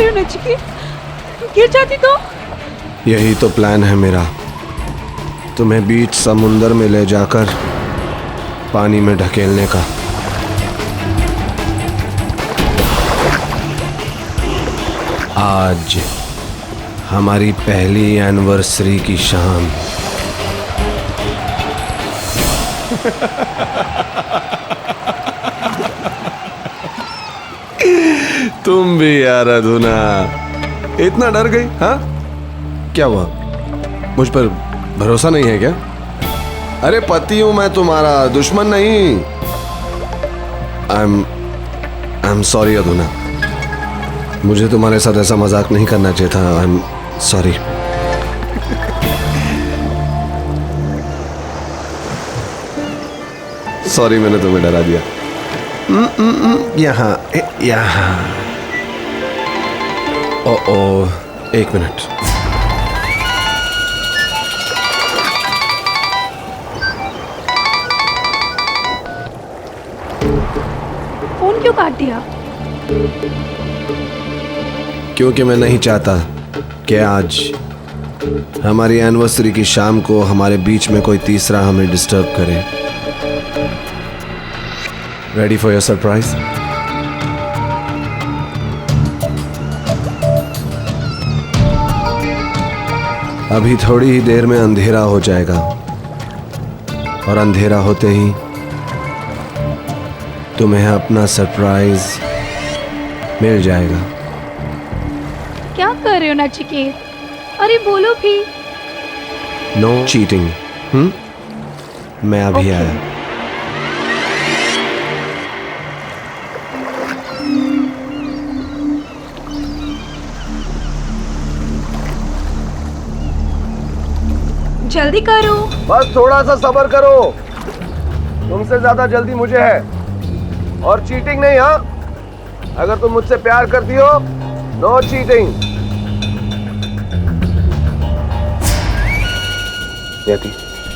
रहे हो नचिकेत? गिर जाती तो? यही तो प्लान है मेरा, तुम्हें बीच समुंदर में ले जाकर पानी में ढकेलने का। आज हमारी पहली एनिवर्सरी की शाम। तुम भी यार अधुना, इतना डर गई? हाँ, क्या हुआ? मुझ पर भरोसा नहीं है क्या? अरे पति हूं मैं तुम्हारा, दुश्मन नहीं। आई एम सॉरी अधुना, मुझे तुम्हारे साथ ऐसा मजाक नहीं करना चाहिए था। I am sorry. सॉरी, मैंने तुम्हें डरा दिया। यहाँ यहाँ। ओ, एक मिनट। फोन क्यों काट दिया? क्योंकि मैं नहीं चाहता कि आज हमारी एनिवर्सरी की शाम को हमारे बीच में कोई तीसरा हमें डिस्टर्ब करे। Ready for your surprise? अभी थोड़ी ही देर में अंधेरा हो जाएगा और अंधेरा होते ही तुम्हें अपना सरप्राइज मिल जाएगा। क्या कर रहे हो नचिकेत? अरे बोलो भी। No cheating. मैं अभी आया। जल्दी करो। बस थोड़ा सा सब्र करो, तुमसे ज्यादा जल्दी मुझे है। और चीटिंग नहीं। हाँ, अगर तुम मुझसे प्यार करती हो, नो चीटिंग। यति,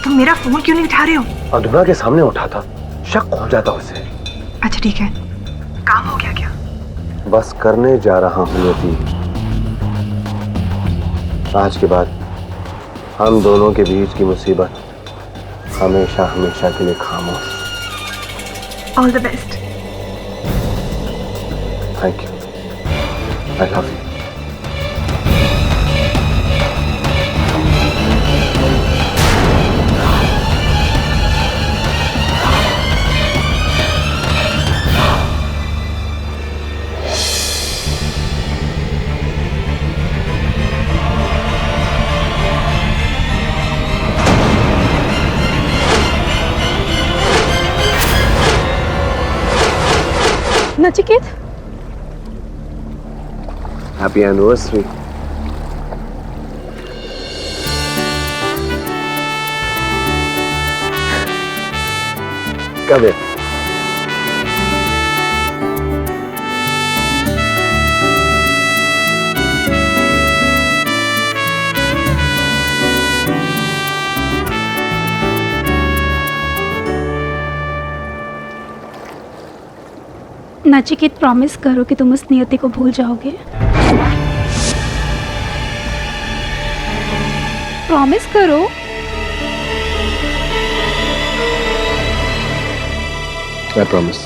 तुम मेरा फोन क्यों नहीं उठा रहे हो? अधुना के सामने उठा था, शक हो जाता उसे। अच्छा ठीक है, काम हो गया क्या? बस करने जा रहा हूँ यति। आज के बाद हम दोनों के बीच की मुसीबत हमेशा हमेशा के लिए खामोश। All the best. Thank you. I love you. Nachiket, happy anniversary. कब है? नचिकेत प्रॉमिस करो कि तुम उस नियति को भूल जाओगे। प्रॉमिस करो। I promise.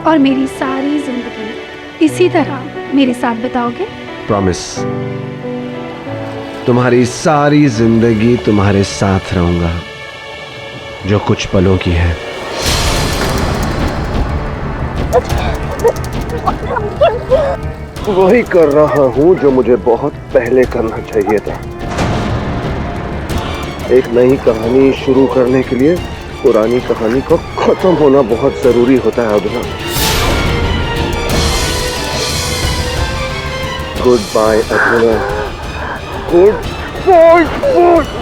और मेरी सारी जिंदगी इसी तरह मेरे साथ बिताओगे? प्रॉमिस। तुम्हारी सारी जिंदगी तुम्हारे साथ रहूंगा, जो कुछ पलों की है। वही कर रहा हूं जो मुझे बहुत पहले करना चाहिए था। एक नई कहानी शुरू करने के लिए पुरानी कहानी को खत्म होना बहुत जरूरी होता है Adhuna. Goodbye Adhuna. Goodbye.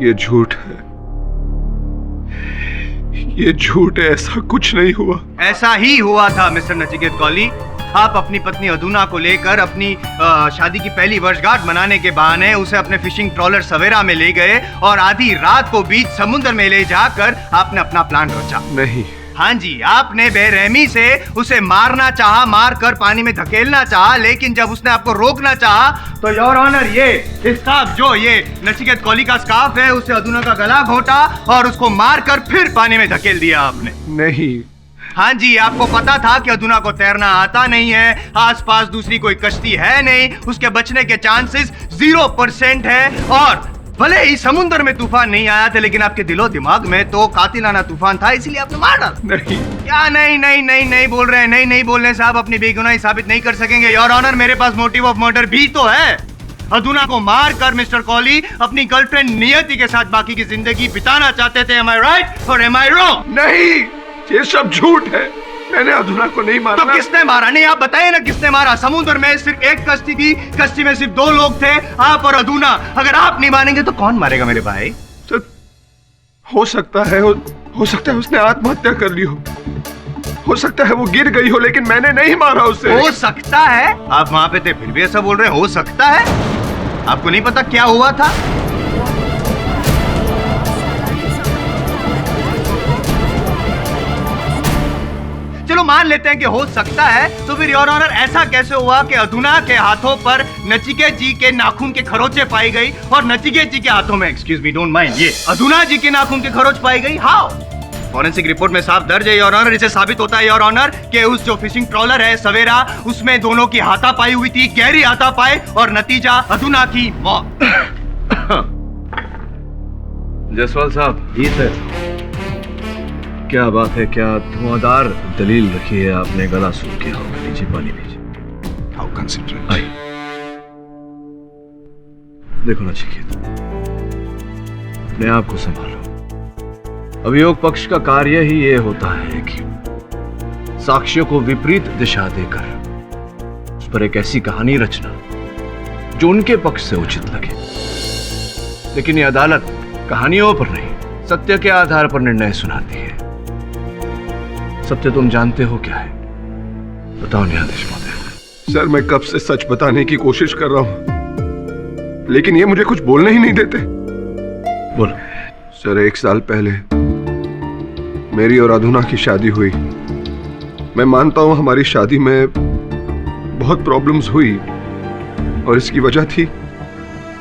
ये झूठ है, ये झूठ है, ऐसा कुछ नहीं हुआ। ऐसा ही हुआ था मिस्टर नचिकेत कौली। आप अपनी पत्नी अधुना को लेकर अपनी शादी की पहली वर्षगांठ मनाने के बहाने उसे अपने फिशिंग ट्रॉलर सवेरा में ले गए और आधी रात को बीच समुद्र में ले जाकर आपने अपना प्लान रचा। नहीं। हाँ जी, आपने बेरहमी से उसे मारना चाहा, मार कर पानी में धकेलना चाहा, लेकिन जब उसने आपको रोकना चाहा तो योर ऑनर ये स्कार्फ, जो ये नचिकेत कौली का स्कार्फ है, उसे अधुना का गला घोटा और उसको मार कर फिर पानी में धकेल दिया आपने। नहीं। हाँ जी, आपको पता था कि अधुना को तैरना आता नहीं है, आसपास दूसरी कोई कश्ती है नहीं, उसके बचने के चांसेस 0% है और भले ही समुद्र में तूफान नहीं आया था लेकिन आपके दिलो दिमाग में तो कातिलाना तूफान था, इसीलिए आपने मार डाला। नहीं। क्या नहीं नहीं नहीं नहीं बोल रहे हैं? नहीं नहीं बोलने से आप अपनी बेगुनाही साबित नहीं कर सकेंगे योर ऑनर। मेरे पास मोटिव ऑफ मर्डर भी तो है। अधुना को मार कर मिस्टर कौली अपनी गर्लफ्रेंड नियति के साथ बाकी की जिंदगी बिताना चाहते थे। एम आई राइट और एम आई रॉन्ग? नहीं, ये सब झूठ है। मैंने अधुना को नहीं मारा। तो किसने मारा? नहीं आप बताइए ना, किसने मारा? समुद्र में सिर्फ एक कश्ती थी, कश्ती में सिर्फ 2 लोग थे, आप और अधुना। अगर आप नहीं मानेंगे तो कौन मारेगा मेरे भाई? तो हो सकता है उसने आत्महत्या कर ली हो सकता है वो गिर गई हो, लेकिन मैंने नहीं मारा उसे। हो सकता है? आप वहां पे थे फिर भी ऐसा बोल रहे हैं, हो सकता है? आपको नहीं पता क्या हुआ था? चलो मान लेते हैं कि हो सकता है, तो फिर योर ऑनर ऐसा कैसे हुआ कि अधुना के हाथों पर नचिकेत जी के नाखून के खरोंचे पाई गई और नचिकेत जी के हाथों में, एक्सक्यूज मी, डोंट माइंड, ये अधुना जी के नाखून के खरोंच पाई गई? हाउ? फॉरेंसिक रिपोर्ट में साफ दर्ज है योर ऑनर। इसे साबित होता है योर ऑनर कि उस जो फिशिंग ट्रॉलर है सवेरा, उसमें दोनों की हाथापाई हुई थी, गहरी हाथापाई, और नतीजा अधुना की मौत। जसवाल साहब। जी सर। क्या बात है, क्या धुआंधार दलील रखी है आपने। गला सूख गया होगा, लीजिए पानी लीजिए। How considerate. आइए देखो नचिकेत, अपने आप को संभालो। अभियोग पक्ष का कार्य ही ये होता है कि साक्ष्यों को विपरीत दिशा देकर उस पर एक ऐसी कहानी रचना जो उनके पक्ष से उचित लगे। लेकिन ये अदालत कहानियों पर नहीं, सत्य के आधार पर निर्णय सुनाती है। सत्य तुम जानते हो क्या है? बताओ न्यायाधीश महोदय। सर, मैं कब से सच बताने की कोशिश कर रहा हूं, लेकिन ये मुझे कुछ बोलने ही नहीं देते। बोलो। सर, 1 साल पहले मेरी और अधुना की शादी हुई। मैं मानता हूं हमारी शादी में बहुत प्रॉब्लम्स हुई और इसकी वजह थी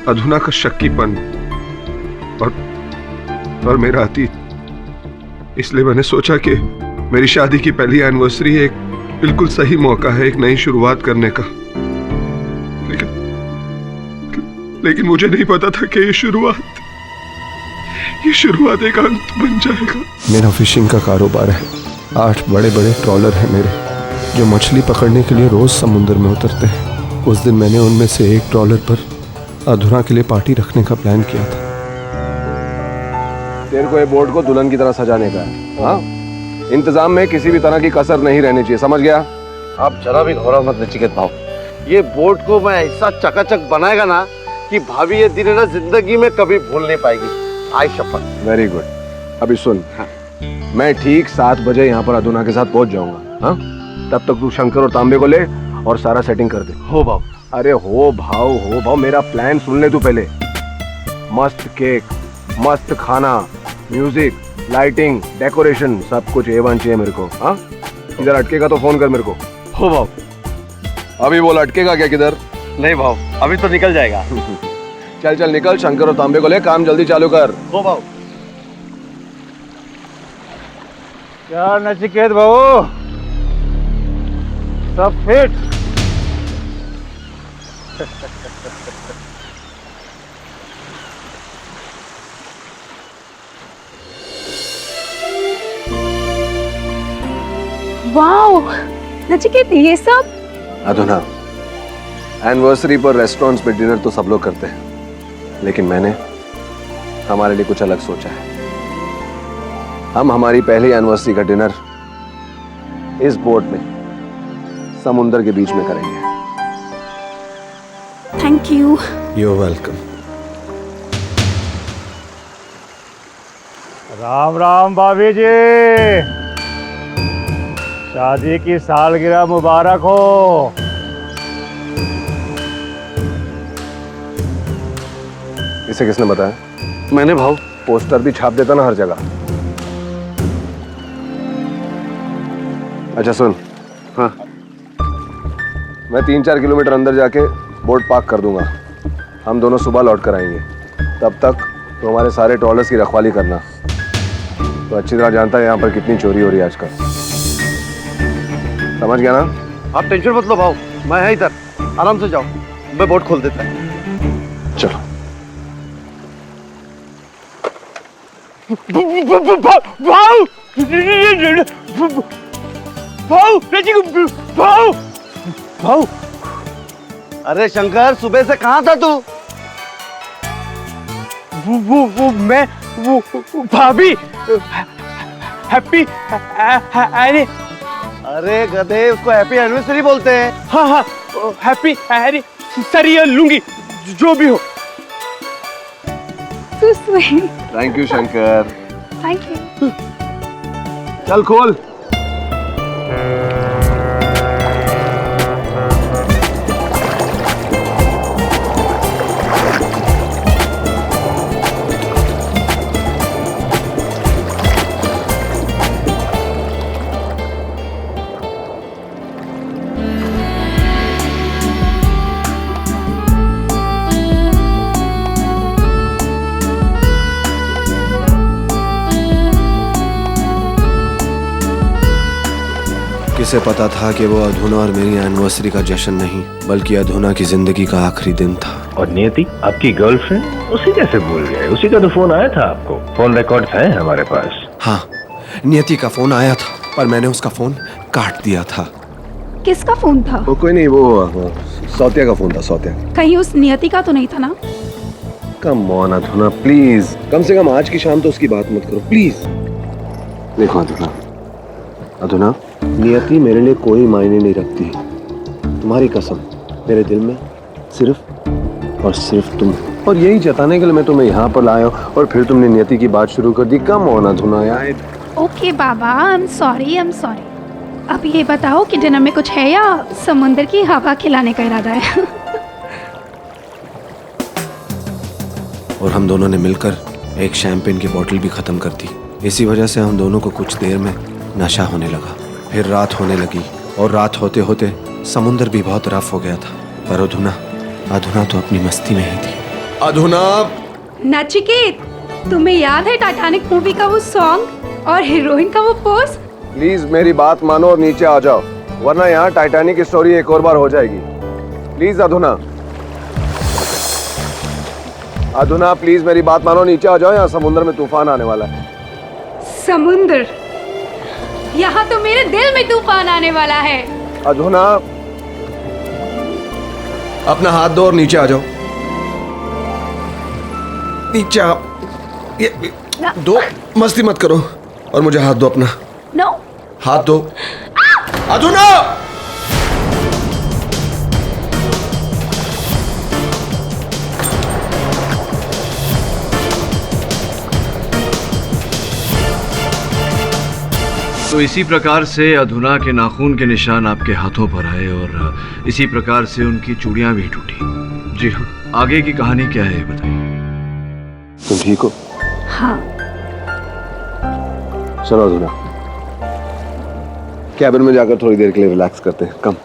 अधुना का शक्कीपन और मेरा अतीत। इसलिए मैंने सोचा कि मेरी शादी की पहली एनिवर्सरी एक बिल्कुल सही मौका है एक नई शुरुआत करने का। लेकिन मुझे नहीं पता था कि ये शुरुआत एक अंत बन जाएगा। मेरा फिशिंग का कारोबार है। 8 बड़े बड़े ट्रॉलर हैं मेरे, जो मछली पकड़ने के लिए रोज समुद्र में उतरते हैं। उस दिन मैंने उनमें से एक ट्रॉलर पर अधुना के लिए पार्टी रखने का प्लान किया था। तेरे को ये बोर्ड को दुल्हन की तरह सजाने का है। हाँ, इंतजाम में किसी भी तरह की कसर नहीं रहनी चाहिए, समझ गया? आप जरा भी घबराओ मत नचिकेत भाव। ये बोर्ड को मैं ऐसा चकाचक बनाएगा ना कि भाभी ये दिन है ना जिंदगी में कभी भूल नहीं पाएगी। आई शपथ। Very good. अभी सुन। हाँ। मैं ठीक 7 बजे यहाँ पर अधुना के साथ पहुंच जाऊंगा। हाँ, तब तक तू शंकर और तांबे को ले और सारा सेटिंग कर दे। हो भाव। अरे हो भाव, मेरा प्लान सुन ले तू पहले। मस्त केक, मस्त खाना, म्यूजिक, लाइटिंग, डेकोरेशन, सब कुछ A1 चाहिए मेरे को। हाँ, इधर अटकेगा तो फोन कर मेरे को। हो भाव। अभी बोल, अटकेगा क्या किधर? नहीं भाव, अभी तो निकल जाएगा। चल निकल, शंकर और तांबे को ले, काम जल्दी चालू कर। हो भाव। क्या नचिकेत भाऊ, सब फिट? वाओ नचिकेत, ये सब? अधुना, एनिवर्सरी पर रेस्टोरेंट्स पे डिनर तो सब लोग करते हैं, लेकिन मैंने हमारे लिए कुछ अलग सोचा है। हम हमारी पहली एनिवर्सरी का डिनर इस बोट में समुद्र के बीच में करेंगे। Thank you. You are welcome. Ram Ram भाभी जी। शादी की सालगिरह मुबारक हो। इसे किसने बताया? मैंने भाव। पोस्टर भी छाप देता ना हर जगह। अच्छा सुन, हाँ मैं 3-4 किलोमीटर अंदर जाके बोट पार्क कर दूंगा। हम दोनों सुबह लौट कर आएंगे। तब तक तो हमारे सारे ट्रॉलर्स की रखवाली करना। तो अच्छी तरह जानता है यहाँ पर कितनी चोरी हो रही है आजकल। समझ गया ना? आप टेंशन मत लो भाव, मैं है इधर, आराम से जाओ, मैं बोट खोल देता है। चलो। भाऊ अरे शंकर, सुबह से कहाँ था तू? मैं भाभी हैप्पी अरे अरे गधे, उसको हैप्पी एनिवर्सरी बोलते हैं। हाँ हाँ हैप्पी अरे सरी लूंगी जो भी हो। So sweet. Thank you Shankar. Thank you. चल खोल। किसे पता था कि वो अधूना और मेरी एनिवर्सरी का जश्न नहीं बल्कि अधूना की जिंदगी का आखिरी दिन था। और नियति आपकी गर्लफ्रेंड, उसी कैसे भूल गए? उसी का तो फोन आया था आपको। फोन रिकॉर्ड्स हैं हमारे पास। हाँ, नियति का फोन आया था पर मैंने उसका फोन काट दिया था। किसका फोन था? वो कोई नहीं, वो सौतिया का फोन था। सौतिया। कहीं उस नियति का तो नहीं था ना? कम ऑन अधूना प्लीज, कम से कम आज की शाम तो उसकी बात मत करो प्लीज। देखो अधूना, अधूना नियति मेरे लिए कोई मायने नहीं रखती। तुम्हारी कसम, मेरे दिल में सिर्फ और सिर्फ तुम। और यही जताने के लिए मैं तुम्हें यहाँ पर लाया हूँ और फिर तुमने नियति की बात शुरू कर दी। कम ऑन अधूना यार। Okay Baba, I am sorry. अब ये बताओ कि डिनर में कुछ है या समुंदर की हवा खिलाने का इरादा है? और हम दोनों ने मिलकर एक शैंपेन की बोतल भी खत्म कर दी। इसी वजह से हम दोनों को कुछ देर में नशा होने लगा। फिर रात होने लगी और रात होते होते समुंदर भी बहुत रफ हो गया था। पर अधूना तो अपनी मस्ती में ही थी। अधूना! नचिकेत, तुम्हें याद है टाइटैनिक मूवी का वो सॉन्ग और हीरोइन का वो पोज? प्लीज मेरी बात मानो और नीचे आ जाओ, वरना यहाँ टाइटैनिक की स्टोरी एक और बार हो जाएगी। प्लीज अधूना, अधूना प्लीज मेरी बात मानो, नीचे आ जाओ, यहाँ समुद्र में तूफान आने वाला है। समुंदर? यहाँ तो मेरे दिल में तूफान आने वाला है। अधूना अपना हाथ दो और नीचे आ जाओ। नीचे आ। ये दो, मस्ती मत करो और मुझे हाथ दो अपना। नो। हाथ दो। अधूना! तो इसी प्रकार से अधूना के नाखून के निशान आपके हाथों पर आए और इसी प्रकार से उनकी चूड़ियां भी टूटी। जी हाँ, आगे की कहानी क्या है ये बताइए। तुम ठीक हो? हाँ। चलो अधूना, कैबिन में जाकर थोड़ी देर के लिए रिलैक्स करते हैं। कम।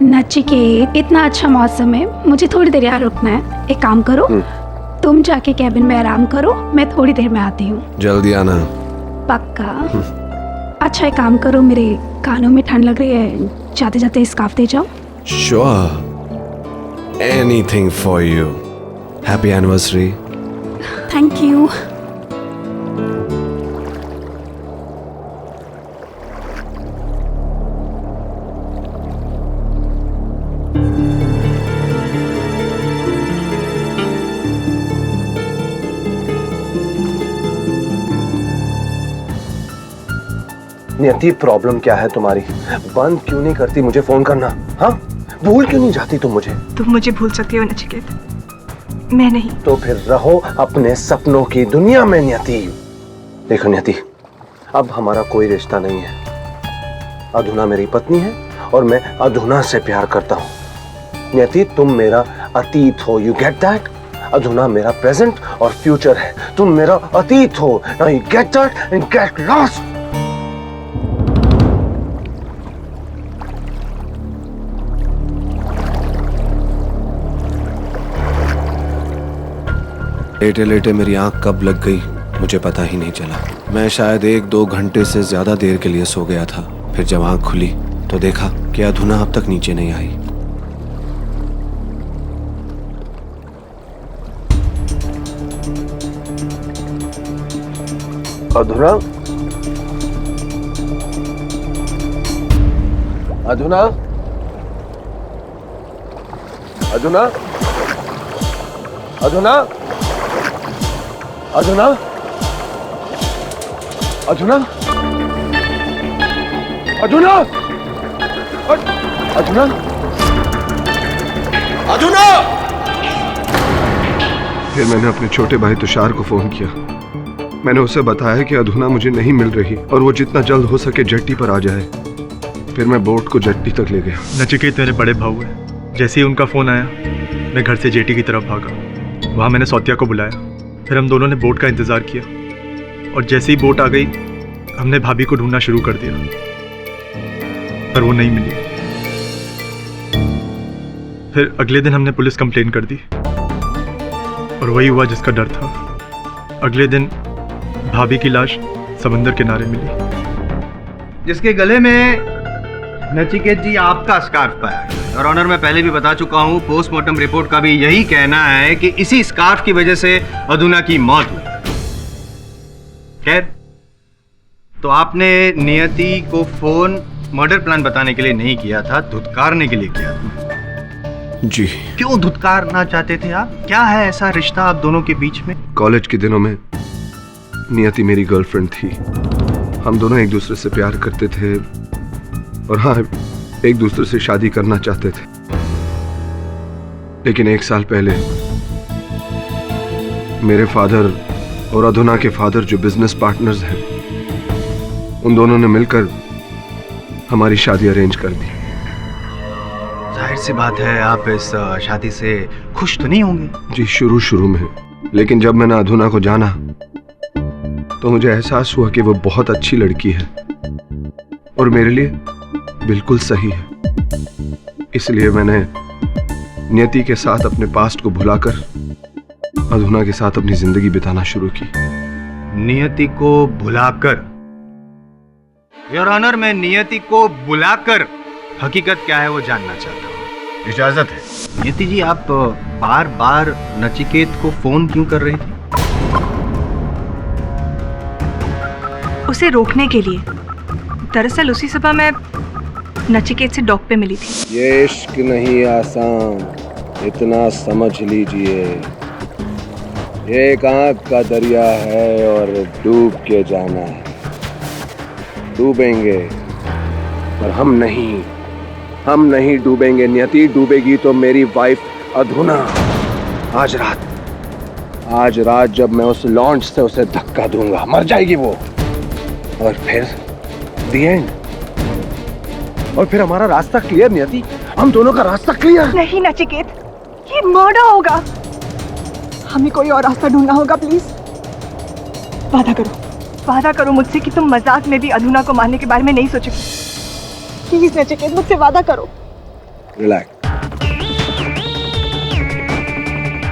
नचिकेत, इतना अच्छा मौसम है, मुझे थोड़ी देर यहाँ रुकना है। एक काम करो, तुम जाके कैबिन में आराम करो, मैं थोड़ी देर में आती हूँ। जल्दी आना। पक्का? अच्छा, एक काम करो, मेरे कानों में ठंड लग रही है, जाते जाते स्कार्फ दे जाओ। Sure, anything for you. Happy anniversary. Thank you. नियति, प्रॉब्लम क्या है तुम्हारी? बंद क्यों नहीं करती मुझे फोन करना? हाँ, भूल क्यों नहीं जाती तुम मुझे? तुम मुझे भूल सकती हो नचिकेत, मैं नहीं। तो फिर रहो अपने सपनों की दुनिया में नियति। देखो नियति, अब हमारा कोई रिश्ता नहीं है, अधुना मेरी पत्नी है और मैं अधुना से प्यार करता हूँ। नियति, तुम मेरा अतीत हो, यू गेट दैट? अधुना मेरा प्रेजेंट और फ्यूचर है, तुम मेरा अतीत हो। Now you get that and get lost. लेटे लेटे मेरी आंख कब लग गई मुझे पता ही नहीं चला। मैं शायद 1-2 घंटे से ज्यादा देर के लिए सो गया था। फिर जब आंख खुली तो देखा कि अधुना अब तक नीचे नहीं आई। अधुना, अधुना, अधुना, अधुना, अधुना, अधुना, अधुना, अधुना, अधुना! फिर मैंने अपने छोटे भाई तुषार को फोन किया। मैंने उसे बताया कि अधुना मुझे नहीं मिल रही और वो जितना जल्द हो सके जेट्टी पर आ जाए। फिर मैं बोट को जेट्टी तक ले गया। नचिकेत मेरे बड़े भाऊ है। जैसे ही उनका फोन आया मैं घर से जेटी की तरफ भागा। वहाँ मैंने सौतिया को बुलाया। फिर हम दोनों ने बोट का इंतज़ार किया और जैसे ही बोट आ गई हमने भाभी को ढूंढना शुरू कर दिया, पर वो नहीं मिली। फिर अगले दिन हमने पुलिस कंप्लेन कर दी और वही हुआ जिसका डर था। अगले दिन भाभी की लाश समंदर किनारे मिली, जिसके गले में नचिकेत जी आपका स्कार्फ पाया गया। और ऑनर, मैं पहले भी बता चुका हूँ, पोस्टमार्टम रिपोर्ट का भी यही कहना है कि इसी स्कार्फ की वजह से अधुना की मौत हुई। खैर, तो आपने नियति को फोन मर्डर प्लान बताने के लिए नहीं किया था, धुतकारने के लिए किया था। जी। क्यों धुतकारना चाहते थे आप? क्या है ऐसा रिश्ता आप दोनों के बीच में? कॉलेज के दिनों में नियति मेरी गर्लफ्रेंड थी। हम दोनों एक दूसरे से प्यार करते थे और हाँ, एक दूसरे से शादी करना चाहते थे। लेकिन 1 साल पहले मेरे फादर और अधुना के फादर, जो बिजनेस पार्टनर्स हैं, उन दोनों ने मिलकर हमारी शादी अरेंज कर दी। जाहिर सी बात है आप इस शादी से खुश तो नहीं होंगे? जी, शुरू में। लेकिन जब मैंने अधुना को जाना तो मुझे एहसास हुआ कि वो बहुत अच्छी लड़की है और मेरे लिए बिल्कुल सही है। इसलिए मैंने नियति के साथ अपने पास्ट को भुलाकर अधुना के साथ अपनी जिंदगी बिताना शुरू की। नियति को भुलाकर? योर ऑनर, मैं नियति को बुलाकर हकीकत क्या है वो जानना चाहता हूँ। इजाजत है? नियति जी, आप बार बार नचिकेत को फोन क्यों कर रही थी? उसे रोकने के लिए। दरअसल उसी सुबह मैं नचिकेत से डॉक पे मिली थी। ये इश्क नहीं आसान, इतना समझ लीजिए। ये एक आंख का दरिया है और डूब के जाना है। डूबेंगे पर हम नहीं डूबेंगे। नियति डूबेगी तो मेरी वाइफ अधुना। आज रात जब मैं उस लॉन्च से उसे धक्का दूंगा, मर जाएगी वो। और फिर द एंड। और फिर हमारा रास्ता क्लियर। नियति, हम दोनों का रास्ता क्लियर। नहीं नचिकेत, ये मर्डर होगा। हमें कोई और रास्ता ढूंढना होगा। प्लीज वादा करो मुझसे कि तुम मजाक में भी अधुना को मारने के बारे में नहीं सोचोगी। प्लीज नचिकेत, मुझसे वादा करो। रिलैक्स,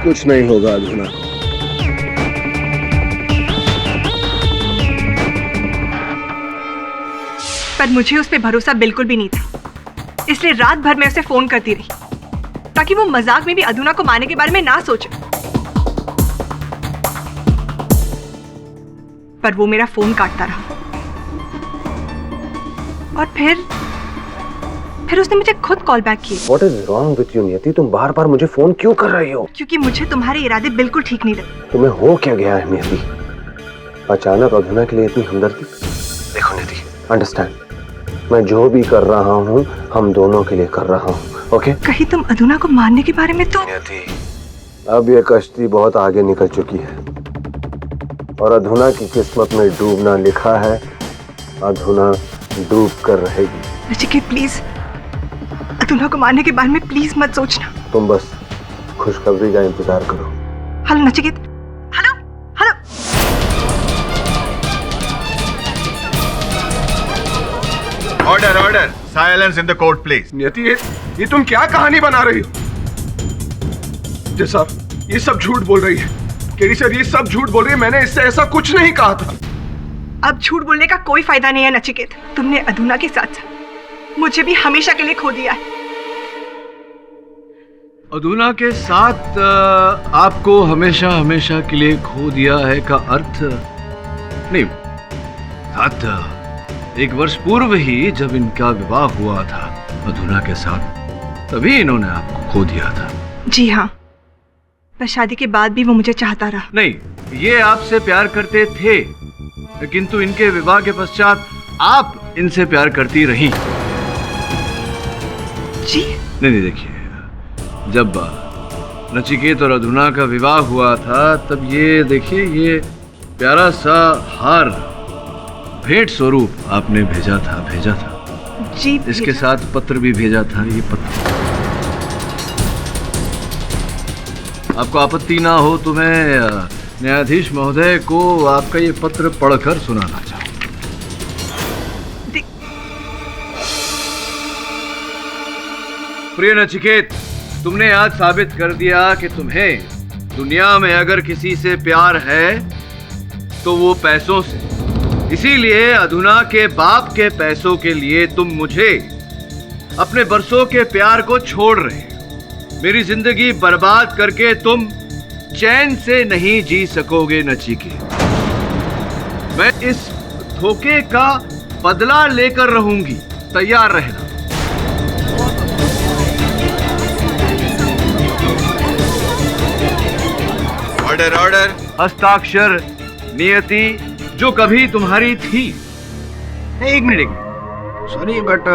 कुछ नहीं होगा अधुना को। पर मुझे उस पर भरोसा बिल्कुल भी नहीं था, इसलिए रात भर मैं उसे फोन करती रही ताकि वो मजाक में भी अधुना को मारने के बारे में ना सोचे। पर वो मेरा फोन काटता रहा और फिर उसने मुझे खुद कॉल बैक किए। What is wrong with you, नियति? तुम बार बार मुझे फोन क्यों कर रही हो? क्योंकि मुझे तुम्हारे इरादे बिल्कुल ठीक नहीं लगे। तुम्हें हो क्या गया है नियति? अचानक अधुना के लिए इतनी हमदर्दी? देखो नियति, अंडरस्टैंड, मैं जो भी कर रहा हूँ हम दोनों के लिए कर रहा हूँ, ओके? कहीं तुम अधुना को मारने के बारे में तो? नियति, अब ये कश्ती बहुत आगे निकल चुकी है और अधुना की किस्मत में डूबना लिखा है। अधुना डूब कर रहेगी। नचिकेत प्लीज, अतुला को मारने के बारे में प्लीज मत सोचना। तुम बस खुशखबरी का इंतजार करो। Hello Nachiket, hello hello. Order order, silence in the court please. नियति, ये तुम क्या कहानी बना रही हो? जय साहब, ये सब झूठ बोल रही है। केडी सर, ये सब झूठ बोल रही है। मैंने इससे ऐसा कुछ नहीं कहा था। अब झूठ बोलने का कोई फायदा नहीं है नचिकेत। तुमने अधुना के साथ साथ मुझे भी हमेशा के लिए खो दिया है। अधुना के साथ आपको हमेशा हमेशा के लिए खो दिया है का अर्थ नहीं, साथ एक वर्ष पूर्व ही जब इनका विवाह हुआ था अधुना के साथ, तभी इन्होंने आपको खो दिया था। जी हाँ, पर शादी के बाद भी वो मुझे चाहता रहा। नहीं, ये आपसे प्यार करते थे, किंतु इनके विवाह के पश्चात आप इनसे प्यार करती रही। जी नहीं, देखिए, जब नचिकेत और अधुना का विवाह हुआ था तब ये देखिए, ये प्यारा सा हार भेंट स्वरूप आपने भेजा था। जी, इसके साथ पत्र भी भेजा था। ये पत्र, आपको आपत्ति ना हो तो मैं न्यायाधीश महोदय को आपका ये पत्र पढ़कर सुनाना चाहूँ। प्रिय नचिकेत, तुमने आज साबित कर दिया कि तुम्हें दुनिया में अगर किसी से प्यार है तो वो पैसों से। इसीलिए अधुना के बाप के पैसों के लिए तुम मुझे, अपने बरसों के प्यार को छोड़ रहे हो। मेरी जिंदगी बर्बाद करके तुम चैन से नहीं जी सकोगे नचिकेत। मैं इस धोखे का बदला लेकर रहूंगी, तैयार रहना। Order order. हस्ताक्षर नियति जो कभी तुम्हारी थी। एक मिनट, सॉरी बट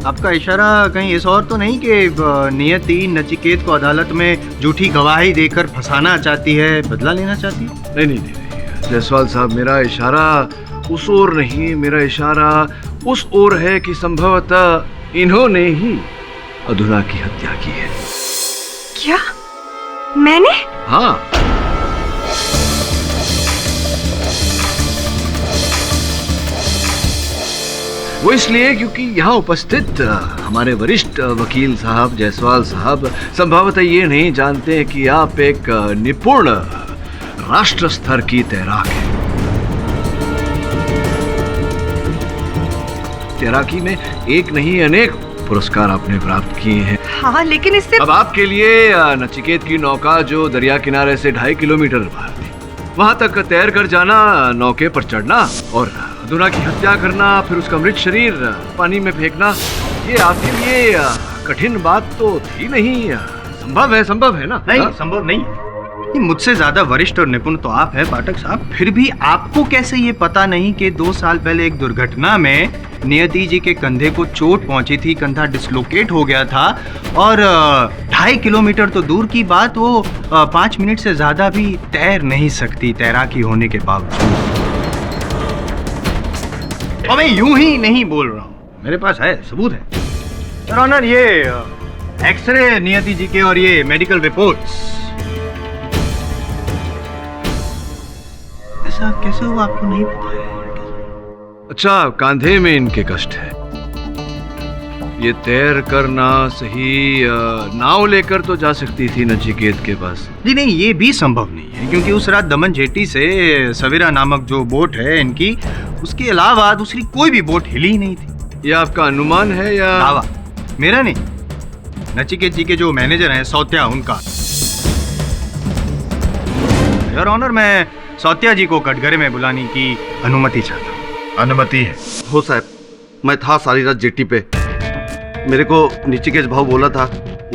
आपका इशारा कहीं इस और तो नहीं कि नियति नचिकेत को अदालत में झूठी गवाही देकर फंसाना चाहती है, बदला लेना चाहती है? नहीं, जायसवाल साहब, मेरा इशारा उस ओर नहीं, मेरा इशारा उस ओर है कि संभवतः इन्होंने ही अधुना की हत्या की है। क्या मैंने? हाँ, वो इसलिए क्योंकि यहाँ उपस्थित हमारे वरिष्ठ वकील साहब जायसवाल साहब संभवतः ये नहीं जानते कि आप एक निपुण राष्ट्र स्तर की तैराक हैं। तैराकी में एक नहीं अनेक पुरस्कार आपने प्राप्त किए हैं। हाँ, लेकिन इससे अब आपके लिए नचिकेत की नौका जो दरिया किनारे से 2.5 किलोमीटर बाहर थी, वहां तक तैर कर जाना, नौके पर चढ़ना और अधुना की हत्या करना, फिर उसका मृत शरीर पानी में फेंकना, ये आपके लिए कठिन बात तो थी नहीं। संभव है ना? नहीं, संभव नहीं। ये मुझसे ज्यादा वरिष्ठ और निपुण तो आप हैं पाठक साहब, फिर भी आपको कैसे ये पता नहीं कि 2 साल पहले एक दुर्घटना में नियति जी के कंधे को चोट पहुंची थी, कंधा डिस्लोकेट हो गया था और 2.5 किलोमीटर तो दूर की बात, वो 5 मिनट से ज्यादा भी तैर नहीं सकती तैराकी होने के बावजूद। और मैं यूं ही नहीं बोल रहा हूँ, मेरे पास है, सबूत है। सर ऑनर, ये एक्सरे नियति जी के और ये मेडिकल रिपोर्ट्स। ऐसा कैसे हुआ आपको नहीं पता है? अच्छा, कांधे में इनके कष्ट है। ये तैर करना सही, नाव लेकर तो जा सकती थी नचिकेत के पास। जी नहीं, ये भी संभव नहीं है क्योंकि उस रात दमन जेटी से सवेरा नामक जो बोट है इनकी, उसके अलावा दूसरी कोई भी बोट हिली ही नहीं थी। ये आपका अनुमान है या दावा? मेरा नहीं, नचिकेत जी के जो मैनेजर हैं सौत्या, उनका। योर ऑनर, मैं सौत्या जी को कटघरे में बुलाने की अनुमति चाहता हूँ। अनुमति है। हो साहब, मैं था सारी रात जेटी पे। मेरे को नचिकेत भाव बोला था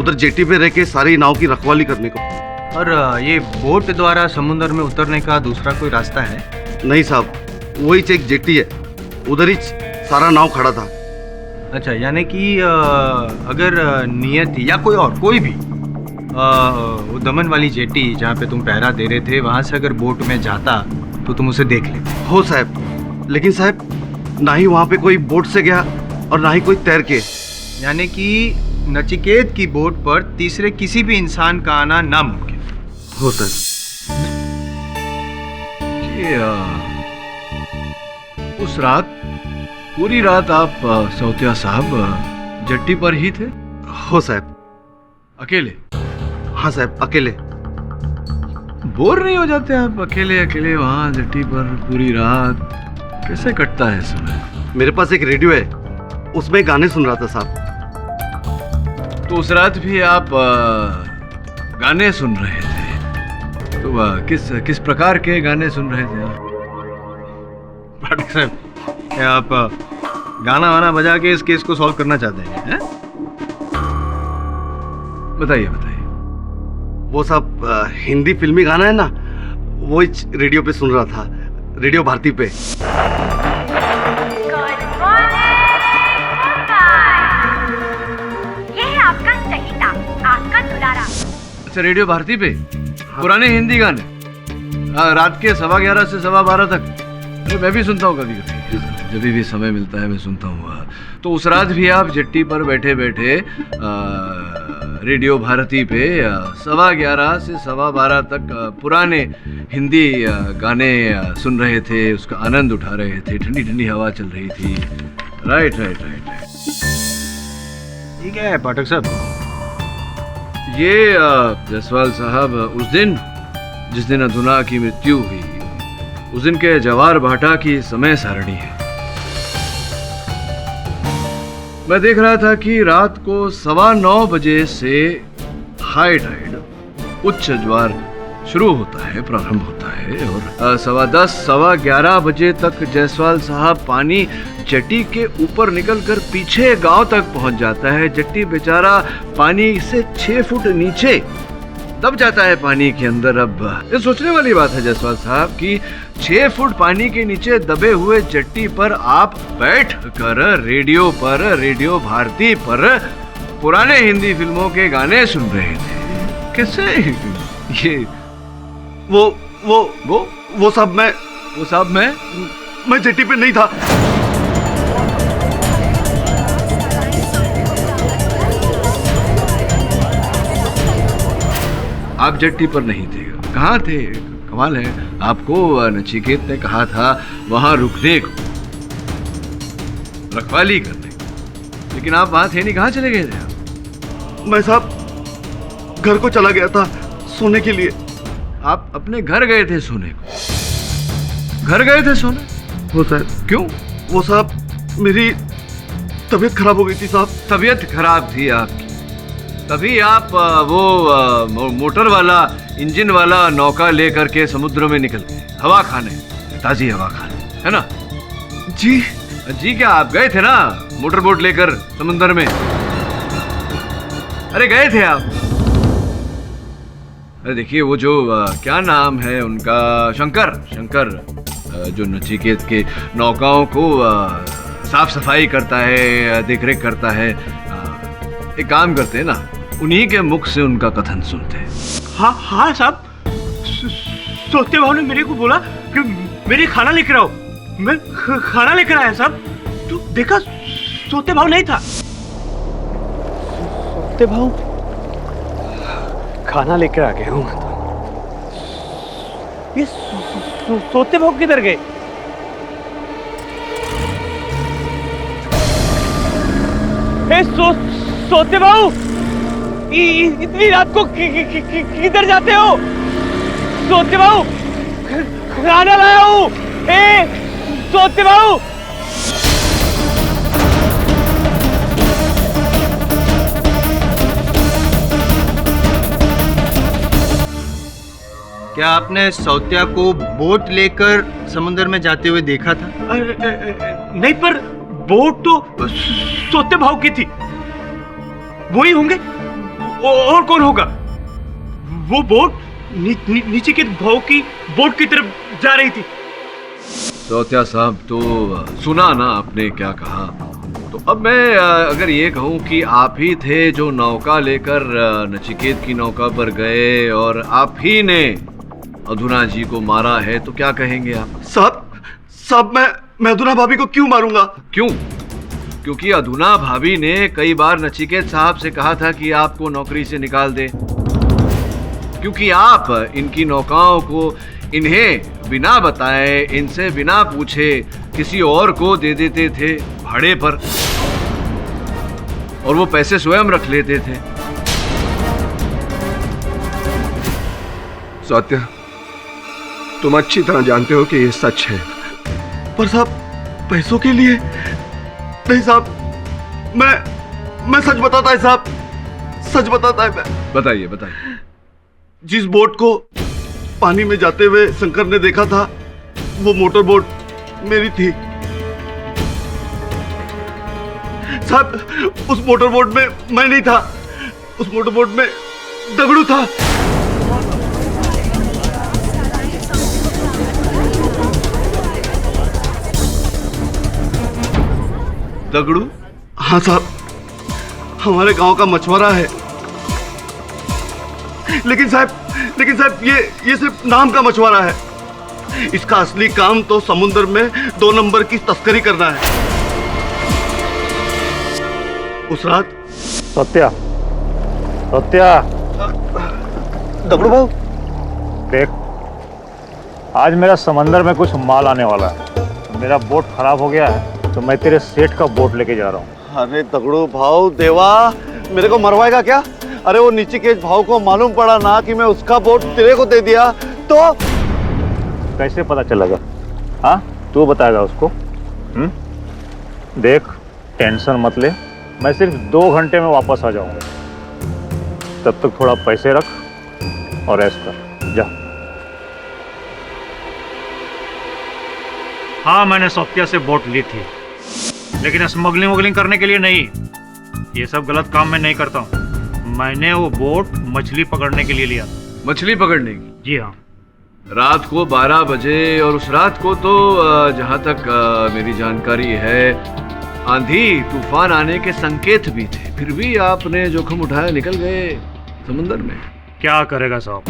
उधर जेटी पे रह के सारी नाव की रखवाली करने को। और ये बोट द्वारा समुद्र में उतरने का दूसरा कोई रास्ता है? नहीं साहब, वही एक जेटी है, उधर ही सारा नाव खड़ा था। अच्छा, यानी कि अगर नियति या कोई और कोई भी वो दमन वाली जेटी जहाँ पे तुम पहरा दे रहे थे, वहां से अगर बोट में जाता तो तुम उसे देख लेते। हो साहब, लेकिन साहब ना ही वहां पे कोई बोट से गया और ना ही कोई तैर के। यानी कि नचिकेत की बोट पर तीसरे किसी भी इंसान का आना नामुमकिन हो सर। उस रात पूरी रात आप सौतिया साहब जट्टी पर ही थे? हो साहब। अकेले? हाँ साहब, अकेले। बोर नहीं हो जाते आप अकेले अकेले वहां जट्टी पर पूरी रात? कैसे कटता है समय? मेरे पास एक रेडियो है, उसमें गाने सुन रहा था साहब। तो उस रात भी आप गाने सुन रहे थे? तो किस प्रकार के गाने सुन रहे थे आप? पाठक साहब, क्या आप गाना वाना बजा के इस केस को सॉल्व करना चाहते हैं? बताइए बताइए। वो सब हिंदी फिल्मी गाना है ना, वो रेडियो पे सुन रहा था, रेडियो भारती पे। ये है आपका चहीता, आपका दुलारा। अच्छा, रेडियो भारती पे पुराने हिंदी गाने रात के 11:15 से 12:15 तक? अरे मैं भी सुनता हूँ कभी कभी, जब भी समय मिलता है मैं सुनता हूँ। तो उस रात भी आप जट्टी पर बैठे बैठे रेडियो भारती पे 11:15 से 12:15 तक पुराने हिंदी गाने सुन रहे थे, उसका आनंद उठा रहे थे, ठंडी ठंडी हवा चल रही थी। Right right right right. ठीक है पाठक साहब। ये जायसवाल साहब उस दिन जिस दिन अधुना की मृत्यु हुई, उस दिन के जवार भाटा की समय सारणी है। मैं देख रहा था कि रात को 9:15 बजे से हाई टाइड, उच्च ज्वार शुरू होता है, प्रारंभ होता है, और 10:15 11:15 बजे तक जायसवाल साहब पानी जट्टी के ऊपर निकलकर पीछे गांव तक पहुंच जाता है। जट्टी बेचारा पानी से 6 फुट नीचे दब जाता है पानी के अंदर। अब ये सोचने वाली बात है जायसवाल साहब कि 6 फुट पानी के नीचे दबे हुए जट्टी पर आप बैठ कर रेडियो पर, रेडियो भारती पर पुराने हिंदी फिल्मों के गाने सुन रहे थे। कैसे ये? वो साहब मैं जट्टी पे नहीं था। आप जट्टी पर नहीं थे, कहाँ थे? कमाल है, आपको नचिकेत ने कहा था वहां रुकने को, रखवाली करने को, लेकिन आप वहां थे नहीं। कहाँ चले गए थे आप? मैं साहब घर को चला गया था सोने के लिए। आप अपने घर गए थे सोने को? घर गए थे सोने? वो साहब। क्यों? वो साहब मेरी तबीयत खराब हो गई थी साहब। तबीयत खराब थी आपकी, तभी आप वो मोटर वाला, इंजन वाला नौका लेकर के समुद्र में निकल गए हवा खाने, ताजी हवा खाने, है ना? जी क्या आप गए थे ना मोटर बोट लेकर समुद्र में? अरे गए थे आप। अरे देखिए वो जो क्या नाम है उनका, शंकर जो नचिकेत के नौकाओं को साफ सफाई करता है, देखरेख करता है। एक काम करते हैं ना, उन्हीं के मुख से उनका कथन सुनते हैं। हाँ साहब, सोते भाव ने मेरे को बोला कि मेरे खाना लेकर आओ। मैं खाना लेकर आया साहब, तो देखा सोते भाव नहीं था। सोते भाव खाना लेकर आ गया हूँ। ये सोते भाव किधर गए? सोते भाव, इतनी रात को किधर जाते हो? सोते भाव, खाना लाया हूँ। सोते भाव। क्या आपने सौत्या को बोट लेकर समुद्र में जाते हुए देखा था? नहीं, पर बोट तो सोते भाव की थी, वही होंगे। और कौन होगा? वो बोट नीचे के भाव की बोट की तरफ जा रही थी। सौत्या साहब, तो सुना ना आपने क्या कहा? तो अब मैं अगर ये कहूँ कि आप ही थे जो नौका लेकर नचिकेत की नौका पर गए और आप ही ने अधुना जी को मारा है, तो क्या कहेंगे आप? साहब मैं अधूना भाभी को क्यों मारूंगा? क्यों? क्योंकि अधुना भाभी ने कई बार नचिकेत साहब से कहा था कि आपको नौकरी से निकाल दे, क्योंकि आप इनकी नौकाओं को इन्हें बिना बताए, इनसे बिना पूछे किसी और को दे देते थे भाड़े पर, और वो पैसे स्वयं रख लेते थे। सौत्या, तुम अच्छी तरह जानते हो कि ये सच है। पर साहब, पैसों के लिए नहीं साहब, मैं सच बताता है साहब, सच बताता है मैं। बताइए बताइए। जिस बोट को पानी में जाते हुए शंकर ने देखा था, वो मोटर बोट मेरी थी साहब। उस मोटर बोट में मैं नहीं था, उस मोटर बोट में दगड़ू था। दगड़ू? हाँ साहब, हमारे गांव का मछुआरा है। लेकिन साहब ये सिर्फ नाम का मछुआरा है। इसका असली काम तो समुद्र में 2 नंबर की तस्करी करना है। उस रात सत्या दगड़ू भाऊ, देख, आज मेरा समंदर में कुछ माल आने वाला है। मेरा बोट खराब हो गया है, तो मैं तेरे सेठ का बोट लेके जा रहा हूँ। अरे दगड़ू भाऊ देवा, मेरे को मरवाएगा क्या? अरे वो नीचिकेत भाव को मालूम पड़ा ना कि मैं उसका बोट तेरे को दे दिया तो कैसे पता चलेगा? हाँ, तू बताएगा उसको। देख, टेंशन मत ले, मैं सिर्फ 2 घंटे में वापस आ जाऊंगा। तब तक थोड़ा पैसे रख और ऐश कर, जा। हाँ, मैंने सौत्या से बोट ली थी, लेकिन स्मगलिंग करने के लिए नहीं। ये सब गलत काम मैं नहीं करता हूँ। मैंने वो बोट मछली पकड़ने के लिए लिया। मछली पकड़ने की? जी हाँ। रात को 12 बजे, और उस रात को तो जहाँ तक मेरी जानकारी है, आंधी तूफान आने के संकेत भी थे। फिर भी आपने जोखिम उठाया, निकल गए समुद्र में। क्या करेगा साहब,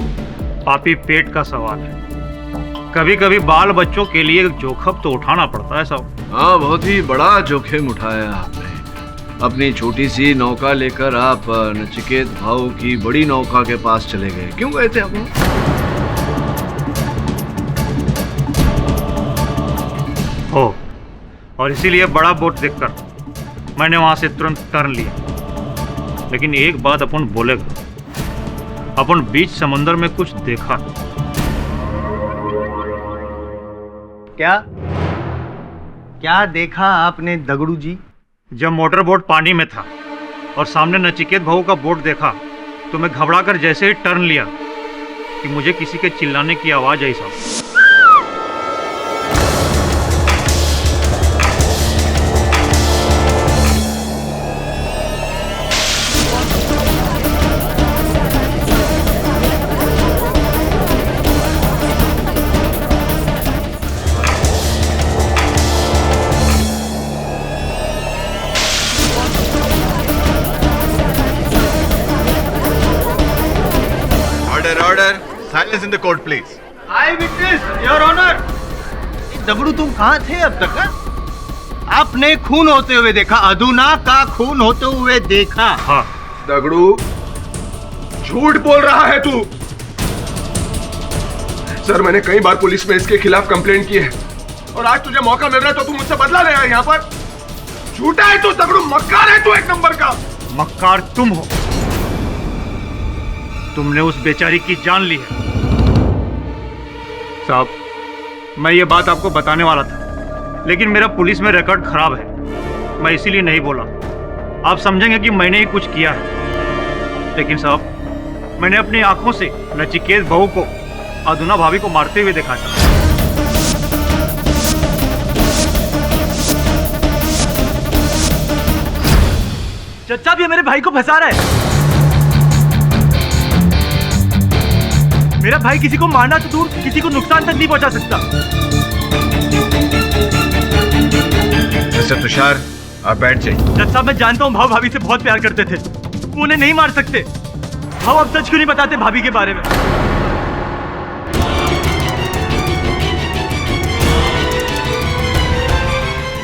पापी पेट का सवाल है। कभी कभी बाल बच्चों के लिए जोखिम तो उठाना पड़ता है साहब। हाँ, बहुत ही बड़ा जोखिम उठाया आपने। अपनी छोटी सी नौका लेकर आप नचिकेत भाऊ की बड़ी नौका के पास चले गए। क्यों गए थे आप? हो, और इसीलिए बड़ा बोट देखकर मैंने वहां से तुरंत टर्न लिया। लेकिन एक बात अपन बोलेगा, अपन बीच समंदर में कुछ देखा। क्या देखा आपने दगड़ू जी? जब मोटर बोट पानी में था और सामने नचिकेत भाऊ का बोट देखा, तो मैं घबराकर जैसे ही टर्न लिया कि मुझे किसी के चिल्लाने की आवाज आई साहब। Order. Silence in the court, please. I witness, Your Honor. Dagdu, तुम कहाँ थे अब तक? आपने खून होते हुए देखा, अधुना का खून होते हुए देखा। हाँ। दगड़ू, झूठ बोल रहा है तू। सर, मैंने कई बार पुलिस में इसके खिलाफ कंप्लेंट की है, और आज तुझे मौका मिल रहा है तो तू मुझसे बदला ले रहा है यहाँ पर। झूठा है तू दगड़ू, मक्कार है तू, 1 नंबर का। मक्कार तुम हो। तुमने उस बेचारी की जान ली है। साहब, मैं ये बात आपको बताने वाला था, लेकिन मेरा पुलिस में रिकॉर्ड खराब है, मैं इसीलिए नहीं बोला। आप समझेंगे कि मैंने ही कुछ किया है। लेकिन साहब, मैंने अपनी आंखों से नचिकेत बहू को अधुना भाभी को मारते हुए देखा था। चचा भी मेरे भाई को फंसा रहा है। मेरा भाई किसी को मारना तो दूर, किसी को नुकसान तक नहीं पहुंचा सकता। मिस्टर तुषार, आप बैठ जाइए। चचा, मैं जानता हूँ भाव भाभी से बहुत प्यार करते थे, वो उन्हें नहीं मार सकते। भाव अब सच क्यों नहीं बताते भाभी के बारे में?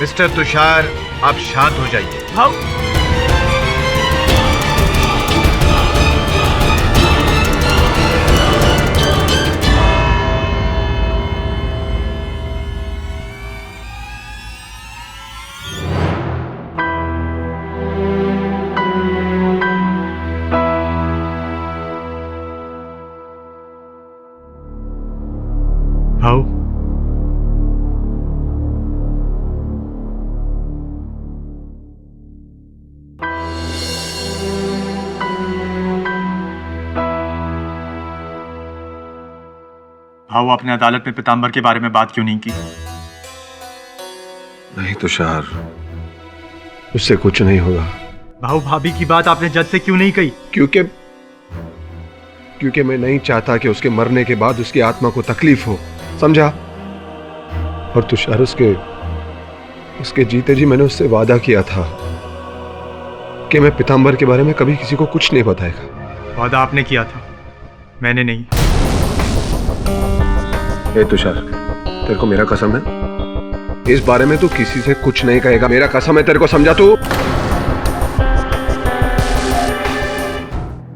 मिस्टर तुषार, आप शांत हो जाइए। भाऊ भाऊ भाऊ, आपने अदालत में पीताम्बर के बारे में बात क्यों नहीं की? नहीं तुषार, उससे कुछ नहीं होगा। भाऊ, भाभी की बात आपने जज से क्यों नहीं कही? क्योंकि मैं नहीं चाहता कि उसके मरने के बाद उसकी आत्मा को तकलीफ हो, समझा? और तुषार, उसके जीते जी मैंने उससे वादा किया था कि मैं पीताम्बर के बारे में कभी किसी को कुछ नहीं बताएगा। वादा आपने किया था, मैंने नहीं। ए तुषार, तेरे को मेरा कसम है, इस बारे में तू किसी से कुछ नहीं कहेगा। मेरा कसम है तेरे को, समझा तू?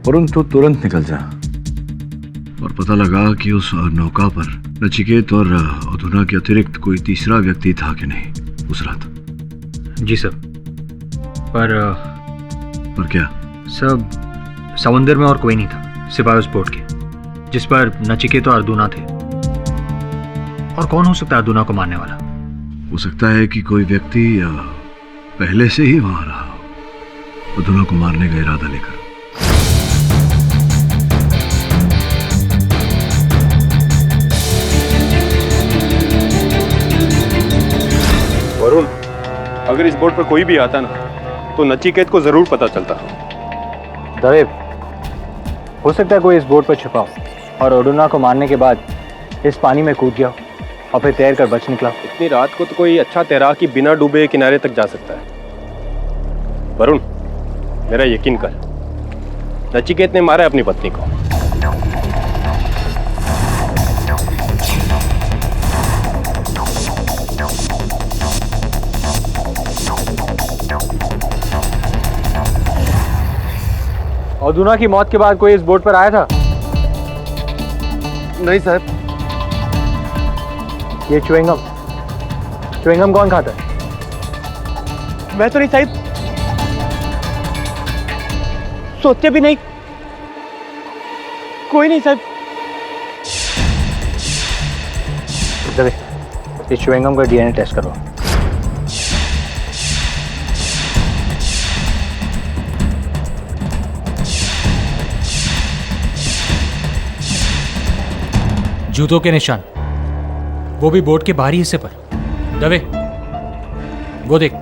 वरुण, तू तुरंत निकल जा और पता लगा कि उस नौका पर नचिकेत और अधुना के अतिरिक्त कोई तीसरा व्यक्ति था कि नहीं उस रात। जी सर, पर क्या? सब समुंदर में और कोई नहीं था सिवाय उस बोट के जिस पर नचिकेत और अर्जुना थे। और कौन हो सकता है अर्जुना को मारने वाला? हो सकता है कि कोई व्यक्ति पहले से ही वहां रहा हो, अधुना को मारने का इरादा लेकर। वरुण, अगर इस बोट पर कोई भी आता ना तो नचिकेत को जरूर पता चलता। दवे, हो सकता है कोई इस बोट पर छुपा हो और अर्जुना को मारने के बाद इस पानी में कूद गया और फिर तैर कर बच निकला। इतनी रात को तो कोई अच्छा तैराक ही बिना डूबे किनारे तक जा सकता है। वरुण, मेरा यकीन कर, नचिकेत ने मारा है अपनी पत्नी को। अर्जुना की मौत के बाद कोई इस बोट पर आया था? नहीं साहब। ये च्युइंगम कौन खाता है? मैं तो नहीं साहिब, सोचते भी नहीं। कोई नहीं साहब। दवे, इस च्युइंगम का डीएनए टेस्ट करो। जूतों के निशान, वो भी बोट के बाहरी हिस्से पर। दवे, वो देख।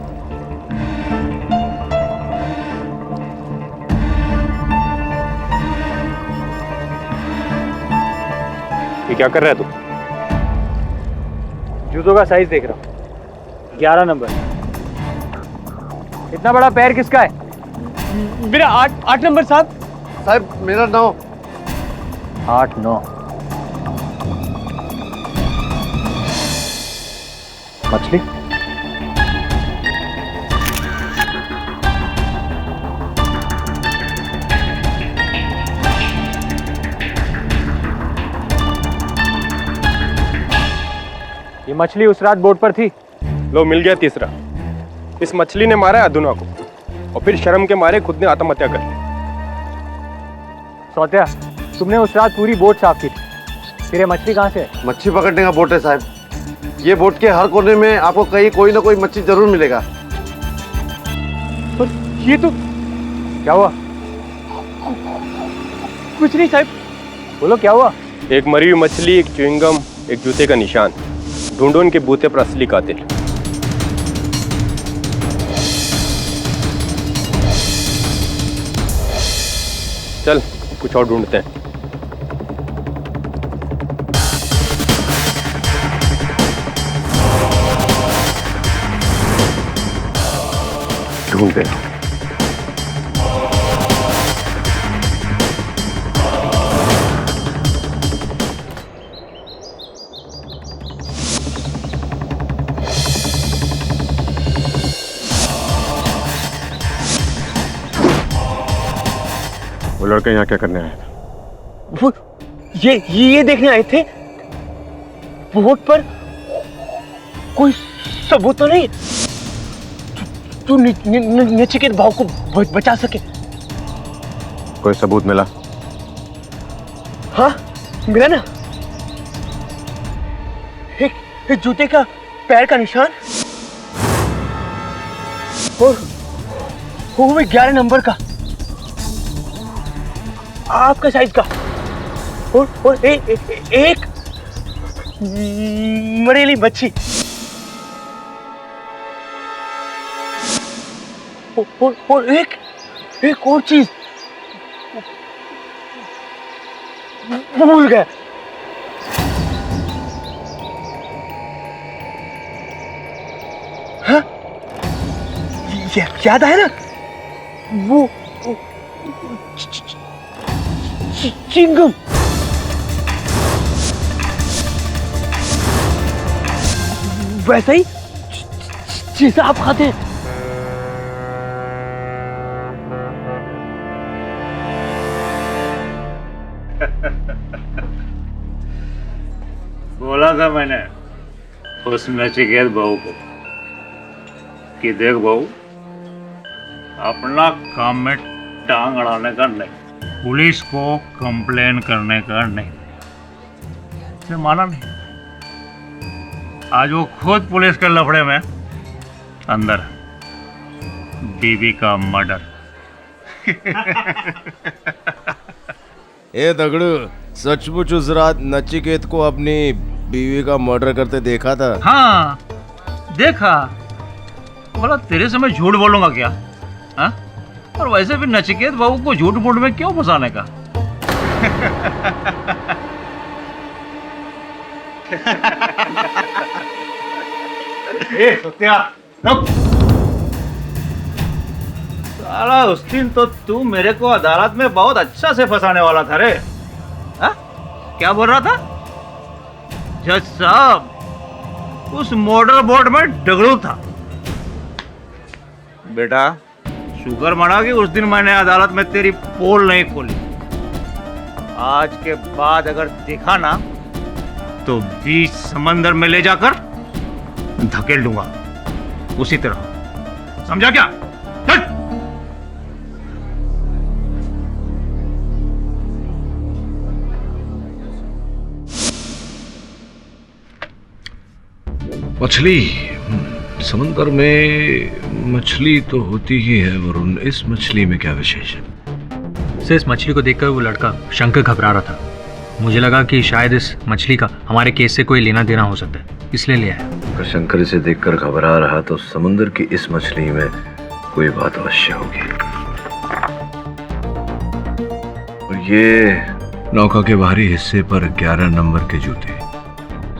ये क्या कर रहा है तू? जूतों का साइज देख रहा हूं, 11 नंबर। इतना बड़ा पैर किसका है? मेरा 8 नंबर साहब। साहब मेरा 9। 8, 9। मछली? ये मछली उस रात बोट पर थी। लो, मिल गया तीसरा। इस मछली ने मारा है अधुना को और फिर शर्म के मारे खुद ने आत्महत्या कर ली। सौत्या, तुमने उस रात पूरी बोट साफ की थी, फिर ये मछली कहाँ से है? मच्छी पकड़ने का बोट है साहब। ये बोट के हर कोने में आपको कहीं कोई ना कोई मच्छी जरूर मिलेगा। और ये तो क्या हुआ? कुछ नहीं साहब। बोलो क्या हुआ? एक मरी हुई मछली, एक च्युइंगम, एक जूते का निशान। ढूंढो उनके बूते पर असली कातिल। चल, कुछ और ढूंढते हैं। ढूंढते हैं। वो लड़के यहाँ क्या करने आए थे? वो ये देखने आए थे बोट पर कोई सबूत तो नहीं तू नचिकेत भाव को बचा सके। कोई सबूत मिला? हाँ मिला ना, एक जूते का पैर का निशान और वो भी 11 नंबर का, आपका साइज का, और एक मरेली मच्छी और एक और चीज भूल गया। हाँ? याद आया ना, वो चिंगम। वैसा ही जैसा आप खाते हैं। बोला था मैंने उस नचिकेत बहू को कि देख बहू, अपना काम में टांग अड़ाने का नहीं, पुलिस को कंप्लेन करने का नहीं। उसने माना नहीं। आज वो खुद पुलिस के लफड़े में अंदर, बीबी का मर्डर। ए दगड़ू, सचमुच उस रात नचिकेत को अपनी बीवी का मर्डर करते देखा था? हाँ देखा। बोला तेरे से मैं झूठ बोलूंगा क्या? हाँ? और वैसे भी नचिकेत बाबू को झूठ मूठ में क्यों फंसाने का? ए सत्या, रुक। साला उस दिन तो तू मेरे को अदालत में बहुत अच्छा से फंसाने वाला था रे। हाँ? क्या बोल रहा था? जज साहब, उस मोटर बोट में डगड़ू था। बेटा शुक्र मना कि उस दिन मैंने अदालत में तेरी पोल नहीं खोली। आज के बाद अगर देखा ना तो बीच समंदर में ले जाकर धकेल दूंगा, उसी तरह। समझा क्या? चल। मछली, समंदर में मछली तो होती ही है वरुण, इस मछली में क्या विशेष है? सर, इस मछली को देखकर वो लड़का शंकर घबरा रहा था। मुझे लगा कि शायद इस मछली का हमारे केस से कोई लेना देना हो सकता है, इसलिए ले आया। अगर शंकर इसे देखकर घबरा रहा तो समुद्र की इस मछली में कोई बात अवश्य होगी। और ये नौका के बाहरी हिस्से पर 11 नंबर के जूते।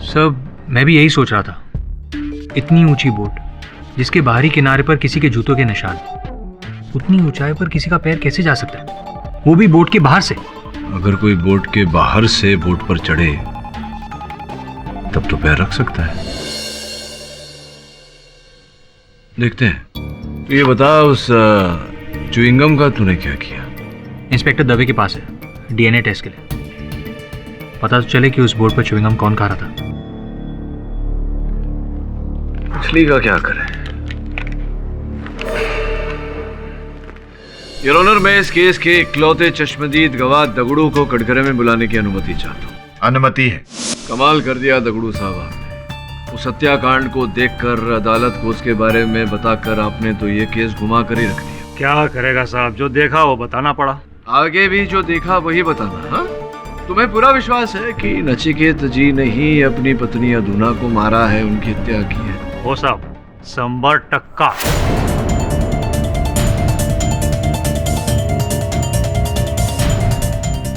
सब मैं भी यही सोच रहा था। इतनी ऊंची बोट जिसके बाहरी किनारे पर किसी के जूतों के निशान, उतनी ऊंचाई पर किसी का पैर कैसे जा सकता है, वो भी बोट के बाहर से? अगर कोई बोट के बाहर से बोट पर चढ़े तब तो पैर रख सकता है। देखते हैं। तो ये बता, उस च्युइंगम का तूने क्या किया? इंस्पेक्टर दवे के पास है डीएनए टेस्ट के लिए। पता तो चले कि उस बोट पर च्युइंगम कौन खा रहा था। मछली का क्या करें? योर ऑनर, मैं इस केस के इकलौते चश्मदीद गवाह दगड़ू को कटघरे में बुलाने की अनुमति चाहता हूँ। अनुमति है। कमाल कर दिया दगड़ू साहब आपने। उस हत्याकांड को देखकर, अदालत को उसके बारे में बताकर आपने तो ये केस घुमा कर ही रख दिया। क्या करेगा साहब, जो देखा वो बताना पड़ा। आगे भी जो देखा वही बताना। हाँ, तुम्हें पूरा विश्वास है कि नचिकेत जी ने ही अपनी पत्नी अधुना को मारा है, उनकी हत्या की है? वो साहब 100%।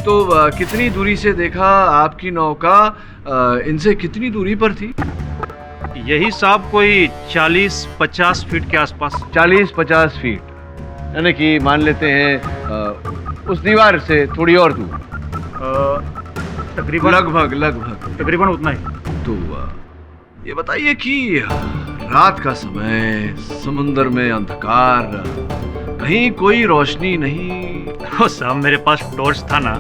तो कितनी दूरी से देखा? आपकी नौका इनसे कितनी दूरी पर थी? यही साहब कोई 40-50 फीट के आसपास। 40-50 फीट, यानी कि मान लेते हैं उस दीवार से थोड़ी और दूर। तकरीबन लगभग तकरीबन उतना ही। तो ये बताइए कि रात का समय, समुंदर में अंधकार, कहीं कोई रोशनी नहीं, ओ साहब मेरे पास टॉर्च था ना,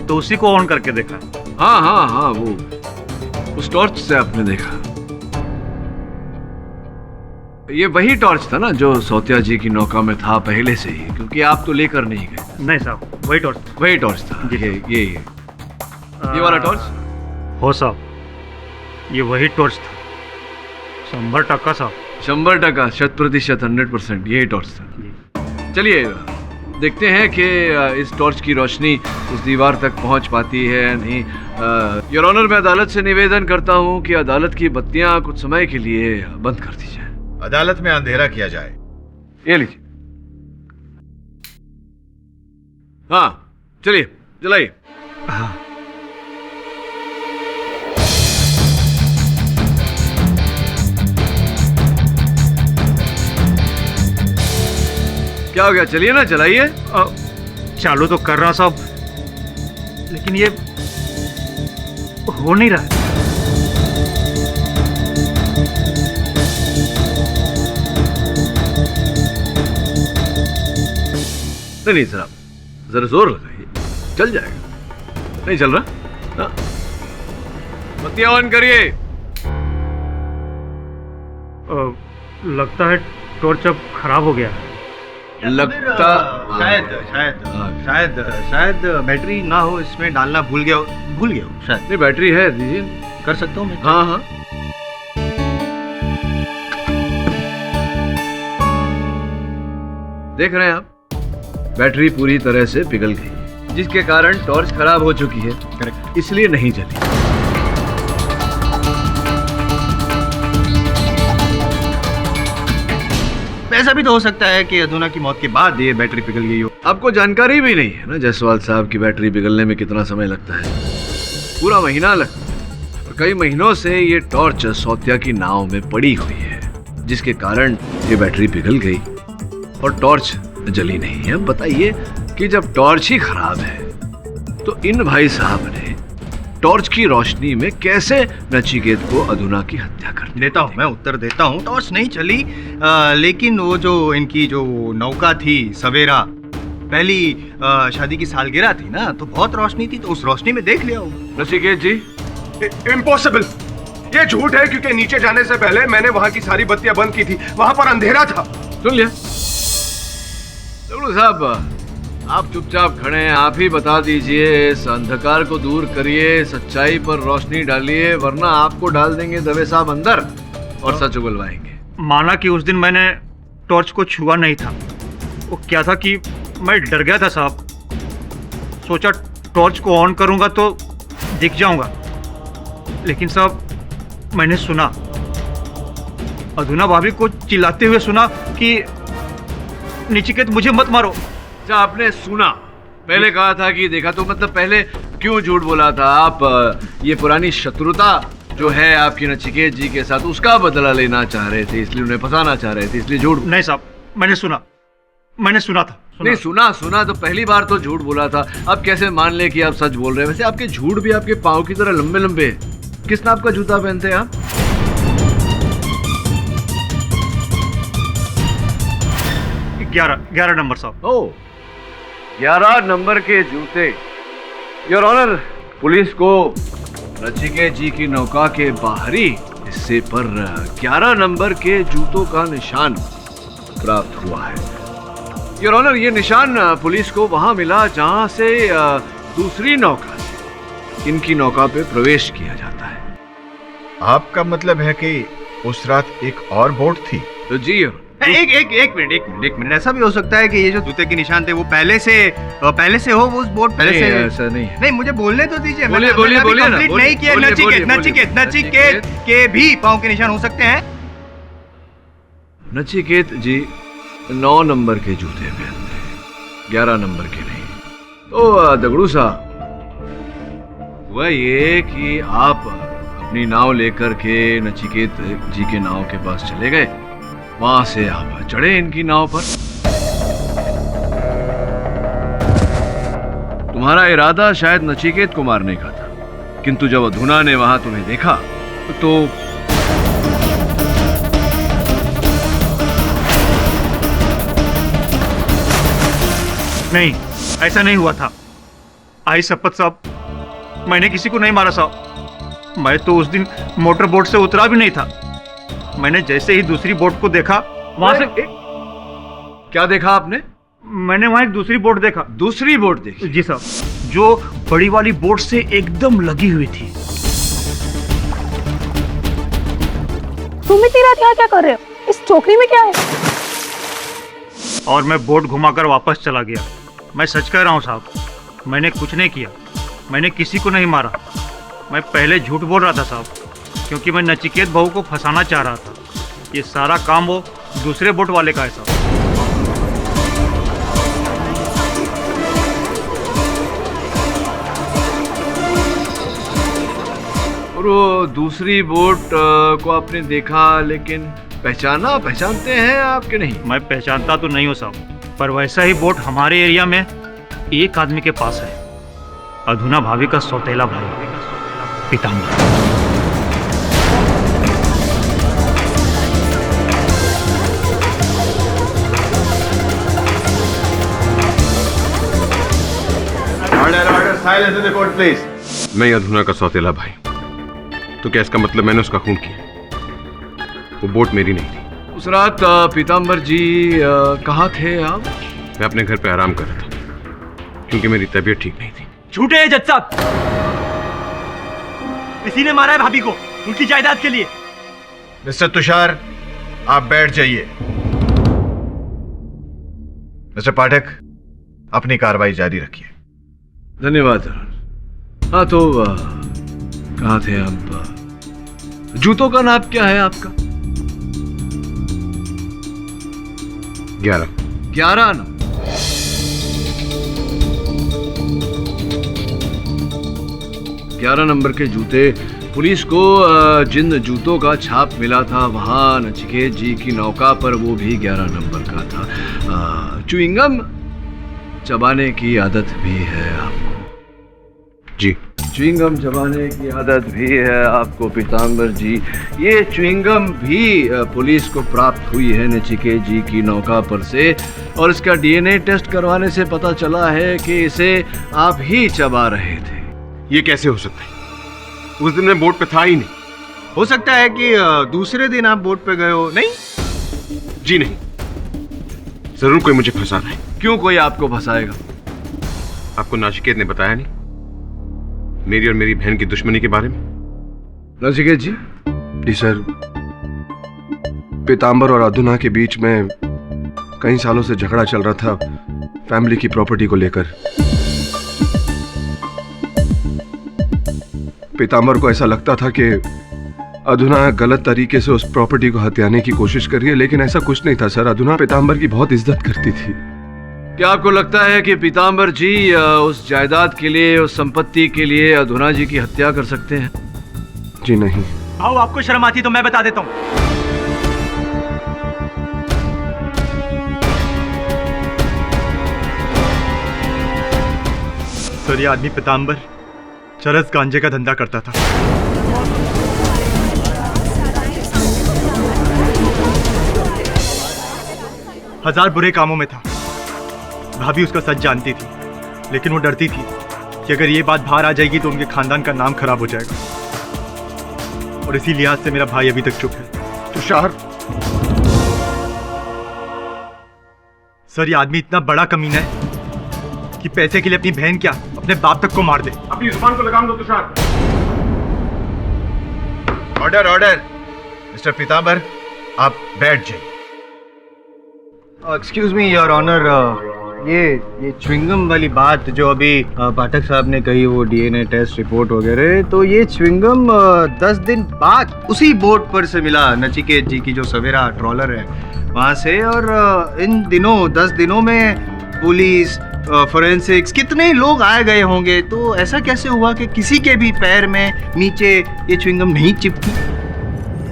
तो उसी को ऑन करके देखा। हाँ हाँ हाँ, वो उस टॉर्च से आपने देखा। ये वही टॉर्च था ना जो सौतिया जी की नौका में था पहले से ही, क्योंकि आप तो लेकर नहीं गए। नहीं साहब, वही टॉर्च। वही टॉर्च था। ये वाला टॉर्च? हो साहब, ये वही टॉर्च था। 100% साहब। 100%, 100%, 100%, यही टॉर्च था। चलिए देखते हैं कि इस टॉर्च की रोशनी उस दीवार तक पहुंच पाती है या नहीं। योर ऑनर, मैं अदालत से निवेदन करता हूं कि अदालत की बत्तियां कुछ समय के लिए बंद कर दी जाए। अदालत में अंधेरा किया जाए। ये लीजिए। हाँ चलिए, जलाइए। हाँ। क्या हो गया? चलिए ना, चलाइए। चालू तो कर रहा साहब, लेकिन ये हो नहीं रहा है। नहीं सर, आप जरा जोर लगाइए, चल जाएगा। नहीं चल रहा? हाँ? बत्तियां ऑन करिए। लगता है टॉर्च अब खराब हो गया। लगता शायद बैटरी ना हो इसमें, डालना भूल गया हो शायद। नहीं, बैटरी है, दीजिए। कर सकता हूँ मैं? हाँ हाँ। देख रहे हैं आप, बैटरी पूरी तरह से पिघल गई, जिसके कारण टॉर्च खराब हो चुकी है। करेक्ट, इसलिए नहीं जली। ऐसा भी तो हो सकता है कि अधूना की मौत के बाद ये बैटरी पिघल गई हो। आपको जानकारी भी नहीं है ना जायसवाल साहब की बैटरी पिघलने में कितना समय लगता है। पूरा महीना लगता है, और कई महीनों से ये टॉर्च सौतिया की नाव में पड़ी हुई है, जिसके कारण ये बैटरी पिघल गई और टॉर्च जली नहीं है। बताइए कि जब टॉर्च ही खराब है तो इन भाई साहब ने टॉर्च की रोशनी में कैसे नचिकेत को अधूना की हत्या कर दी? देता हूँ, मैं उत्तर देता हूँ। टॉर्च नहीं चली, लेकिन वो जो इनकी जो नौका थी सवेरा, पहली शादी की सालगिरह थी ना, तो बहुत रोशनी थी, तो उस रोशनी में देख लिया होगा। नचिकेत जी, इम्पॉसिबल, ये झूठ है, क्योंकि नीचे जाने से पहले मैंने वहां की सारी बत्तियां बंद की थी, वहां पर अंधेरा था। सुन लिया साहब, आप चुपचाप खड़े हैं, आप ही बता दीजिए, इस अंधकार को दूर करिए, सच्चाई पर रोशनी डालिए, वरना आपको डाल देंगे दवे साहब अंदर और सच उगलवाएंगे। माना कि उस दिन मैंने टॉर्च को छुआ नहीं था, वो क्या था कि मैं डर गया था साहब। सोचा टॉर्च को ऑन करूंगा तो दिख जाऊंगा, लेकिन साहब मैंने सुना, अधूना भाभी को चिल्लाते हुए सुना कि नचिकेत मुझे मत मारो। अच्छा, आपने सुना? पहले कहा था कि देखा, तो मतलब पहले क्यों झूठ बोला था आप? ये पुरानी शत्रुता जो है आपकी नचिकेत जी के साथ, उसका बदला लेना चाह रहे थे, इसलिए उन्हें फंसाना चाह रहे थे, इसलिए झूठ? नहीं साहब, मैंने सुना था। नहीं, सुना तो पहली बार तो झूठ बोला था, अब कैसे मान ले कि आप सच बोल रहे हैं? वैसे आपके झूठ भी आपके पाँव की तरह लंबे लंबे हैं। किस नाप का जूता पहनते हैं आप? ग्यारह नंबर साहब। ओह, 11 नंबर के जूते। योर ऑनर, पुलिस को नचिकेत जी की नौका के बाहरी हिस्से पर 11 नंबर के जूतों का निशान प्राप्त हुआ है। योर ऑनर, ये निशान पुलिस को वहां मिला जहां से दूसरी नौका से इनकी नौका पे प्रवेश किया जाता है। आपका मतलब है कि उस रात एक और बोट थी? तो जी एक मिनट, ऐसा भी हो सकता है कि ये जो जूते के निशान थे वो पहले से हो, वो उस बोट पहले से? ऐसा नहीं है। नहीं, मुझे बोलने तो दीजिए। बोलिए ना। नहीं किया। नचिकेत के भी पाँव के निशान हो सकते हैं? नचिकेत जी 9 नंबर के जूते पहनते हैं, 11 नंबर के नहीं। तो दगड़ू साहब, हुआ ये कि आप अपनी नाव लेकर के नचिकेत जी के नाव के पास चले गए, वहां से आप चढ़े इनकी नाव पर। तुम्हारा इरादा शायद नचिकेत को मारने का था, किंतु जब अधूना ने वहां तुम्हें देखा तो नहीं, ऐसा नहीं हुआ था। आई शपथ साहब, मैंने किसी को नहीं मारा साहब। मैं तो उस दिन मोटर बोट से उतरा भी नहीं था। मैंने जैसे ही दूसरी बोट को देखा, वहां से क्या देखा आपने? मैंने वहां एक दूसरी बोट देखा। दूसरी बोट देखी? जी साहब, जो बड़ी वाली बोट से एकदम लगी हुई थी। तुम इतनी रात यहाँ क्या कर रहे हो? इस टोकरी में क्या है? और मैं बोट घुमाकर वापस चला गया। मैं सच कह रहा हूँ साहब, मैंने कुछ नहीं किया। मैंने किसी को नहीं मारा। मैं पहले झूठ बोल रहा था साहब, क्योंकि मैं नचिकेत बहू को फंसाना चाह रहा था। ये सारा काम वो दूसरे बोट वाले का है साहब। और वो दूसरी बोट को आपने देखा, लेकिन पहचानते हैं आपके नहीं? मैं पहचानता तो नहीं हूँ साहब, पर वैसा ही बोट हमारे एरिया में एक आदमी के पास है। अधुना भाभी का सौतेला भाई Pitambar. Silence in the court please. मैं अधुना का सौतेला भाई, तो क्या इसका मतलब मैंने उसका खून किया? वो बोट मेरी नहीं थी। उस रात पीताम्बर जी कहाँ थे आप? मैं अपने घर पे आराम कर रहा था, क्योंकि मेरी तबीयत ठीक नहीं थी। झूठे हैं जज साहब, इसी ने मारा है भाभी को उनकी जायदाद के लिए। मिस्टर तुषार, आप बैठ जाइए। मिस्टर पाठक, अपनी कार्रवाई जारी रखिए। धन्यवाद अरुण। हाँ तो कहाँ थे आप? जूतों का नाप क्या है आपका? 11 ना? ग्यारह नंबर के जूते। पुलिस को जिन जूतों का छाप मिला था वहां नचिकेत जी की नौका पर वो भी 11 नंबर का था। च्युइंगम चबाने की आदत भी है आपको? जी। च्युइंगम चबाने की आदत भी है आपको पीताम्बर जी। ये च्युइंगम भी पुलिस को प्राप्त हुई है नचिकेत जी की नौका पर से, और इसका डीएनए टेस्ट करवाने से पता चला है कि इसे आप ही चबा रहे थे। ये कैसे हो सकता है? उस दिन मैं बोट पे था ही नहीं। हो सकता है कि दूसरे दिन आप बोट पे गए हो। नहीं जी नहीं, जरूर कोई मुझे फंसा रहा है। क्यों कोई आपको फंसाएगा? आपको नचिकेत ने बताया नहीं मेरी और मेरी बहन की दुश्मनी के बारे में? नचिकेत जी? जी सर, पीताम्बर और अधुना के बीच में कई सालों से झगड़ा चल रहा था फैमिली की प्रॉपर्टी को लेकर। पीताम्बर को ऐसा लगता था कि अधुना गलत तरीके से उस प्रॉपर्टी को हथियाने की कोशिश कर रही है, लेकिन ऐसा कुछ नहीं था सर। अधुना पीताम्बर की बहुत इज्जत करती थी। क्या आपको लगता है कि पीताम्बर जी उस जायदाद के लिए, उस संपत्ति के लिए अधुना जी की हत्या कर सकते हैं? जी नहीं। आओ, आपको शर्म आती तो मैं बता देता हूँ। सर, ये आदमी पीताम्बर चरस गांजे का धंधा करता था। हजार बुरे कामों में था। भाभी उसका सच जानती थी, लेकिन वो डरती थी कि अगर ये बात बाहर आ जाएगी तो उनके खानदान का नाम खराब हो जाएगा, और इसी लिहाज से मेरा भाई अभी तक चुप है। तुषार, सर, ये आदमी इतना बड़ा कमीना है कि पैसे के लिए अपनी बहन क्या, अपने बाप तक को मार दे। अपनी जुबान को लगाम दो Tushar. Order, order. Mister Pitambar, आप बैठ जाइए। एक्सक्यूज मी योर ऑनर, ये च्युइंगम वाली बात जो अभी पाठक साहब ने कही, वो डीएनए टेस्ट रिपोर्ट वगैरह, तो ये च्युइंगम 10 दिन बाद उसी बोट पर से मिला, नचिकेत जी की जो सवेरा ट्रॉलर है वहाँ से। और इन दिनों 10 दिनों में पुलिस, फोरेंसिक्स, कितने लोग आए गए होंगे, तो ऐसा कैसे हुआ कि किसी के भी पैर में नीचे ये च्युइंगम नहीं चिपकी?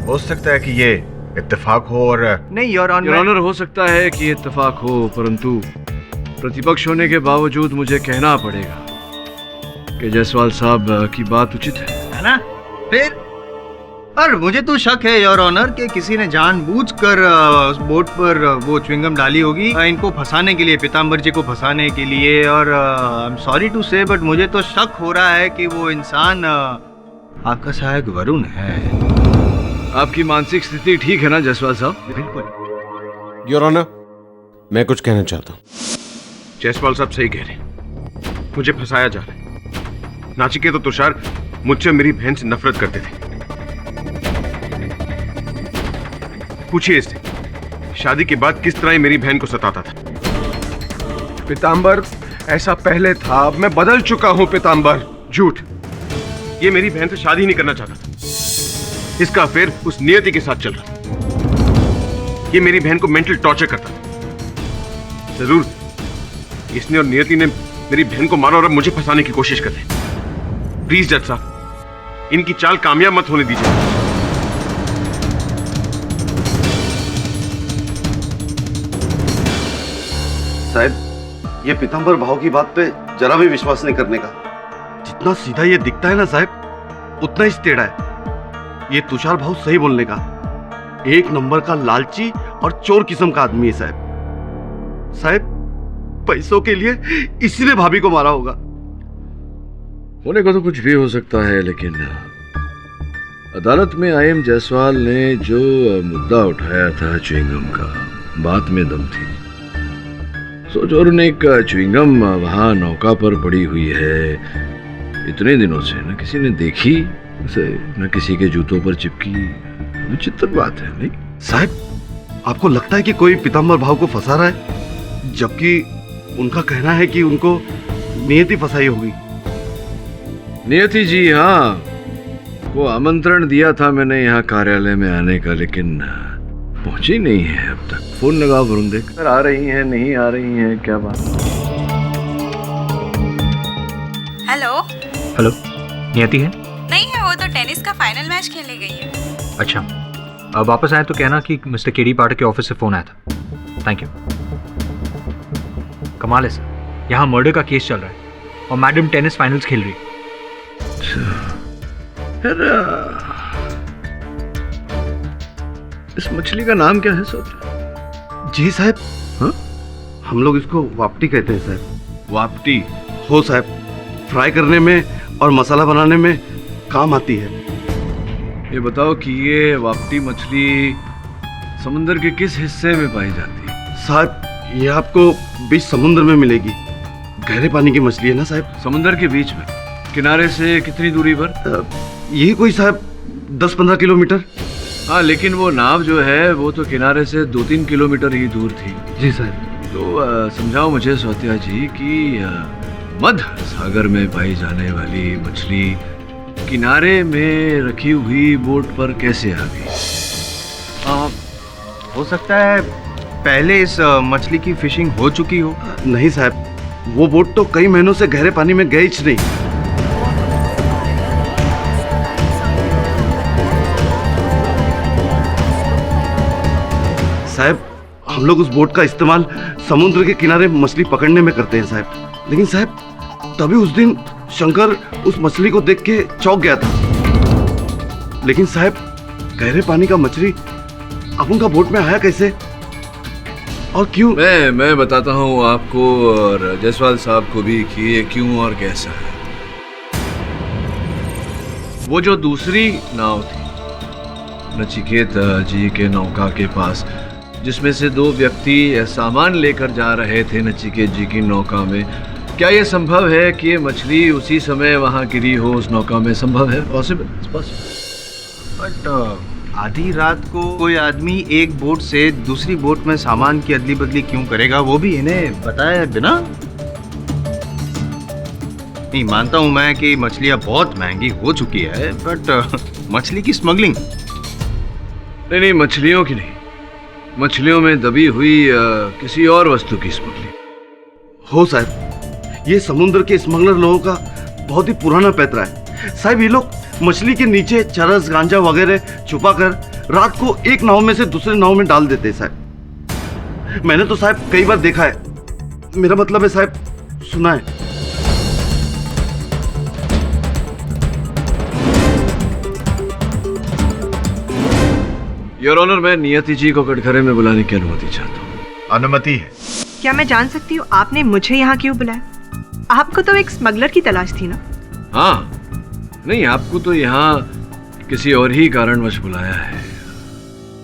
हो सकता है कि ये इत्तेफाक हो। और नहीं योर ऑनर, हो सकता है कि इत्तेफाक हो, परंतु प्रतिपक्ष होने के बावजूद मुझे कहना पड़ेगा कि जायसवाल साहब की बात उचित है ना? फिर और मुझे तो शक है योर ऑनर कि किसी ने जानबूझकर उस बोट पर वो च्युइंगम डाली होगी इनको फंसाने के लिए, पीताम्बर जी को फंसाने के लिए। और आई एम सॉरी टू से बट मुझे तो शक हो रहा है कि वो इंसान आपका सहायक वरुण है। आपकी मानसिक स्थिति ठीक है ना जायसवाल साहब? बिल्कुल योर ऑनर, मैं कुछ कहना चाहता हूँ। जायसवाल साहब सही कह रहे हैं, मुझे फंसाया जा रहा है। नाचिकेत और तुषार मुझसे मेरी बहन से नफरत करते थे। पूछिए इससे, शादी के बाद किस तरह मेरी बहन को सताता था। पीताम्बर, ऐसा पहले था, अब मैं बदल चुका हूं पीताम्बर। झूठ, ये मेरी बहन से शादी नहीं करना चाहता था। इसका अफेयर उस नियति के साथ चल रहा था। ये मेरी बहन को मेंटल टॉर्चर करता था। जरूर इसने और नियति ने मेरी बहन को मारा और अब मुझे फंसाने की कोशिश कर रहे हैं। प्लीज जज साहब, इनकी चाल कामयाब मत होने दीजिए। साहब, ये पीताम्बर भाव की बात पे जरा भी विश्वास नहीं करने का। जितना सीधा ये दिखता है ना साहब, उतना ही टेढ़ा है। ये तुषार भाव सही बोलने का, एक नंबर का लालची और चोर किस्म का आदमी है साहब। साहब, पैसों के लिए इसी ने भाभी को मारा होगा। होने को तो कुछ भी हो सकता है, लेकिन अदालत में आईएम जायसवाल ने जो मुद्दा उठाया था च्युइंगम का, बात में दम थी। सोच, और एक च्युइंगम वहां नौका पर पड़ी हुई है इतने दिनों से, न किसी ने देखी उसे, न किसी के जूतों पर चिपकी। विचित्र बात है नहीं साहब? आपको लगता है कि कोई पीताम्बर भाव को फंसा रहा है, जबकि उनका कहना है कि उनको नियति फंसाई होगी। नियति जी, हाँ, वो आमंत्रण दिया था मैंने यहाँ कार्यालय में आने का, लेकिन पहुंची नहीं है अब तक। फोन लगा वरुण, देख आ रही हैं नहीं आ रही हैं, क्या बात? हेलो हेलो, नियति है? नहीं है, वो तो टेनिस का फाइनल मैच खेलने गई है। अच्छा, अब वापस आए तो कहना कि मिस्टर केडी पाठक के ऑफिस से फोन आया था। Thank you. कमाल है सर, यहाँ मर्डर का केस चल रहा है और मैडम टेनिस फाइनल्स खेल रही है। इस मछली का नाम क्या है सोच? जी साहब, हाँ, हम लोग इसको वापटी कहते हैं साहब। वापटी? हो साहब, फ्राई करने में और मसाला बनाने में काम आती है। ये बताओ कि ये वापटी मछली समुद्र के किस हिस्से में पाई जाती है? साहब, ये आपको बीच समुद्र में मिलेगी। गहरे पानी की मछली है ना साहब। समुद्र के बीच में? किनारे से कितनी दूरी पर? यही कोई साहब 10-15 किलोमीटर। हाँ, लेकिन वो नाव जो है वो तो किनारे से 2-3 किलोमीटर ही दूर थी। जी साहब। तो समझाओ मुझे सौत्या जी कि मध्य सागर में पाई जाने वाली मछली किनारे में रखी हुई बोट पर कैसे आ गई? हो सकता है पहले इस मछली की फिशिंग हो चुकी हो। नहीं साहब, वो बोट तो कई महीनों से गहरे पानी में गई ही नहीं। साहब, हम लोग उस बोट का इस्तेमाल समुद्र के किनारे मछली पकड़ने में करते हैं साहब। लेकिन साहब, तभी उस दिन शंकर उस मछली को देख के चौंक गया था। लेकिन साहब, गहरे पानी का मछली अब उनका बोट में आया कैसे और क्यों? मैं बताता हूँ आपको और जायसवाल साहब को भी कि ये क्यों और कैसा है। वो जो दूसरी नाव थी नचिकेत जी के नौका के पास, जिसमें से 2 व्यक्ति सामान लेकर जा रहे थे नचिकेत जी की नौका में, क्या यह संभव है कि ये मछली उसी समय वहां गिरी हो उस नौका में? संभव है, पॉसिबल। बट आधी रात को कोई आदमी एक बोट से दूसरी बोट में सामान की अदली बदली क्यों करेगा, वो भी इन्हें बताया बिना? नहीं, मानता हूं मैं कि मछलियां बहुत महंगी हो चुकी है, बट मछली की स्मगलिंग? नहीं, मछलियों की नहीं, मछलियों में दबी हुई किसी और वस्तु की स्मगलिंग। हो साहब, ये समुद्र के स्मगलर लोगों का बहुत ही पुराना पैतरा है साहब। ये लोग मछली के नीचे चरस गांजा वगैरह छुपाकर रात को एक नाव में से दूसरे नाव में डाल देते हैं साहब। मैंने तो साहब कई बार देखा है, मेरा मतलब है साहब सुना है। योर ऑनर, मैं नियति जी को कटघरे में बुलाने की अनुमति चाहता हूँ। अनुमति है। क्या मैं जान सकती हूँ आपने मुझे यहाँ क्यों बुलाया? आपको तो एक स्मगलर की तलाश थी ना? हाँ, नहीं, आपको तो यहाँ किसी और ही कारणवश बुलाया है,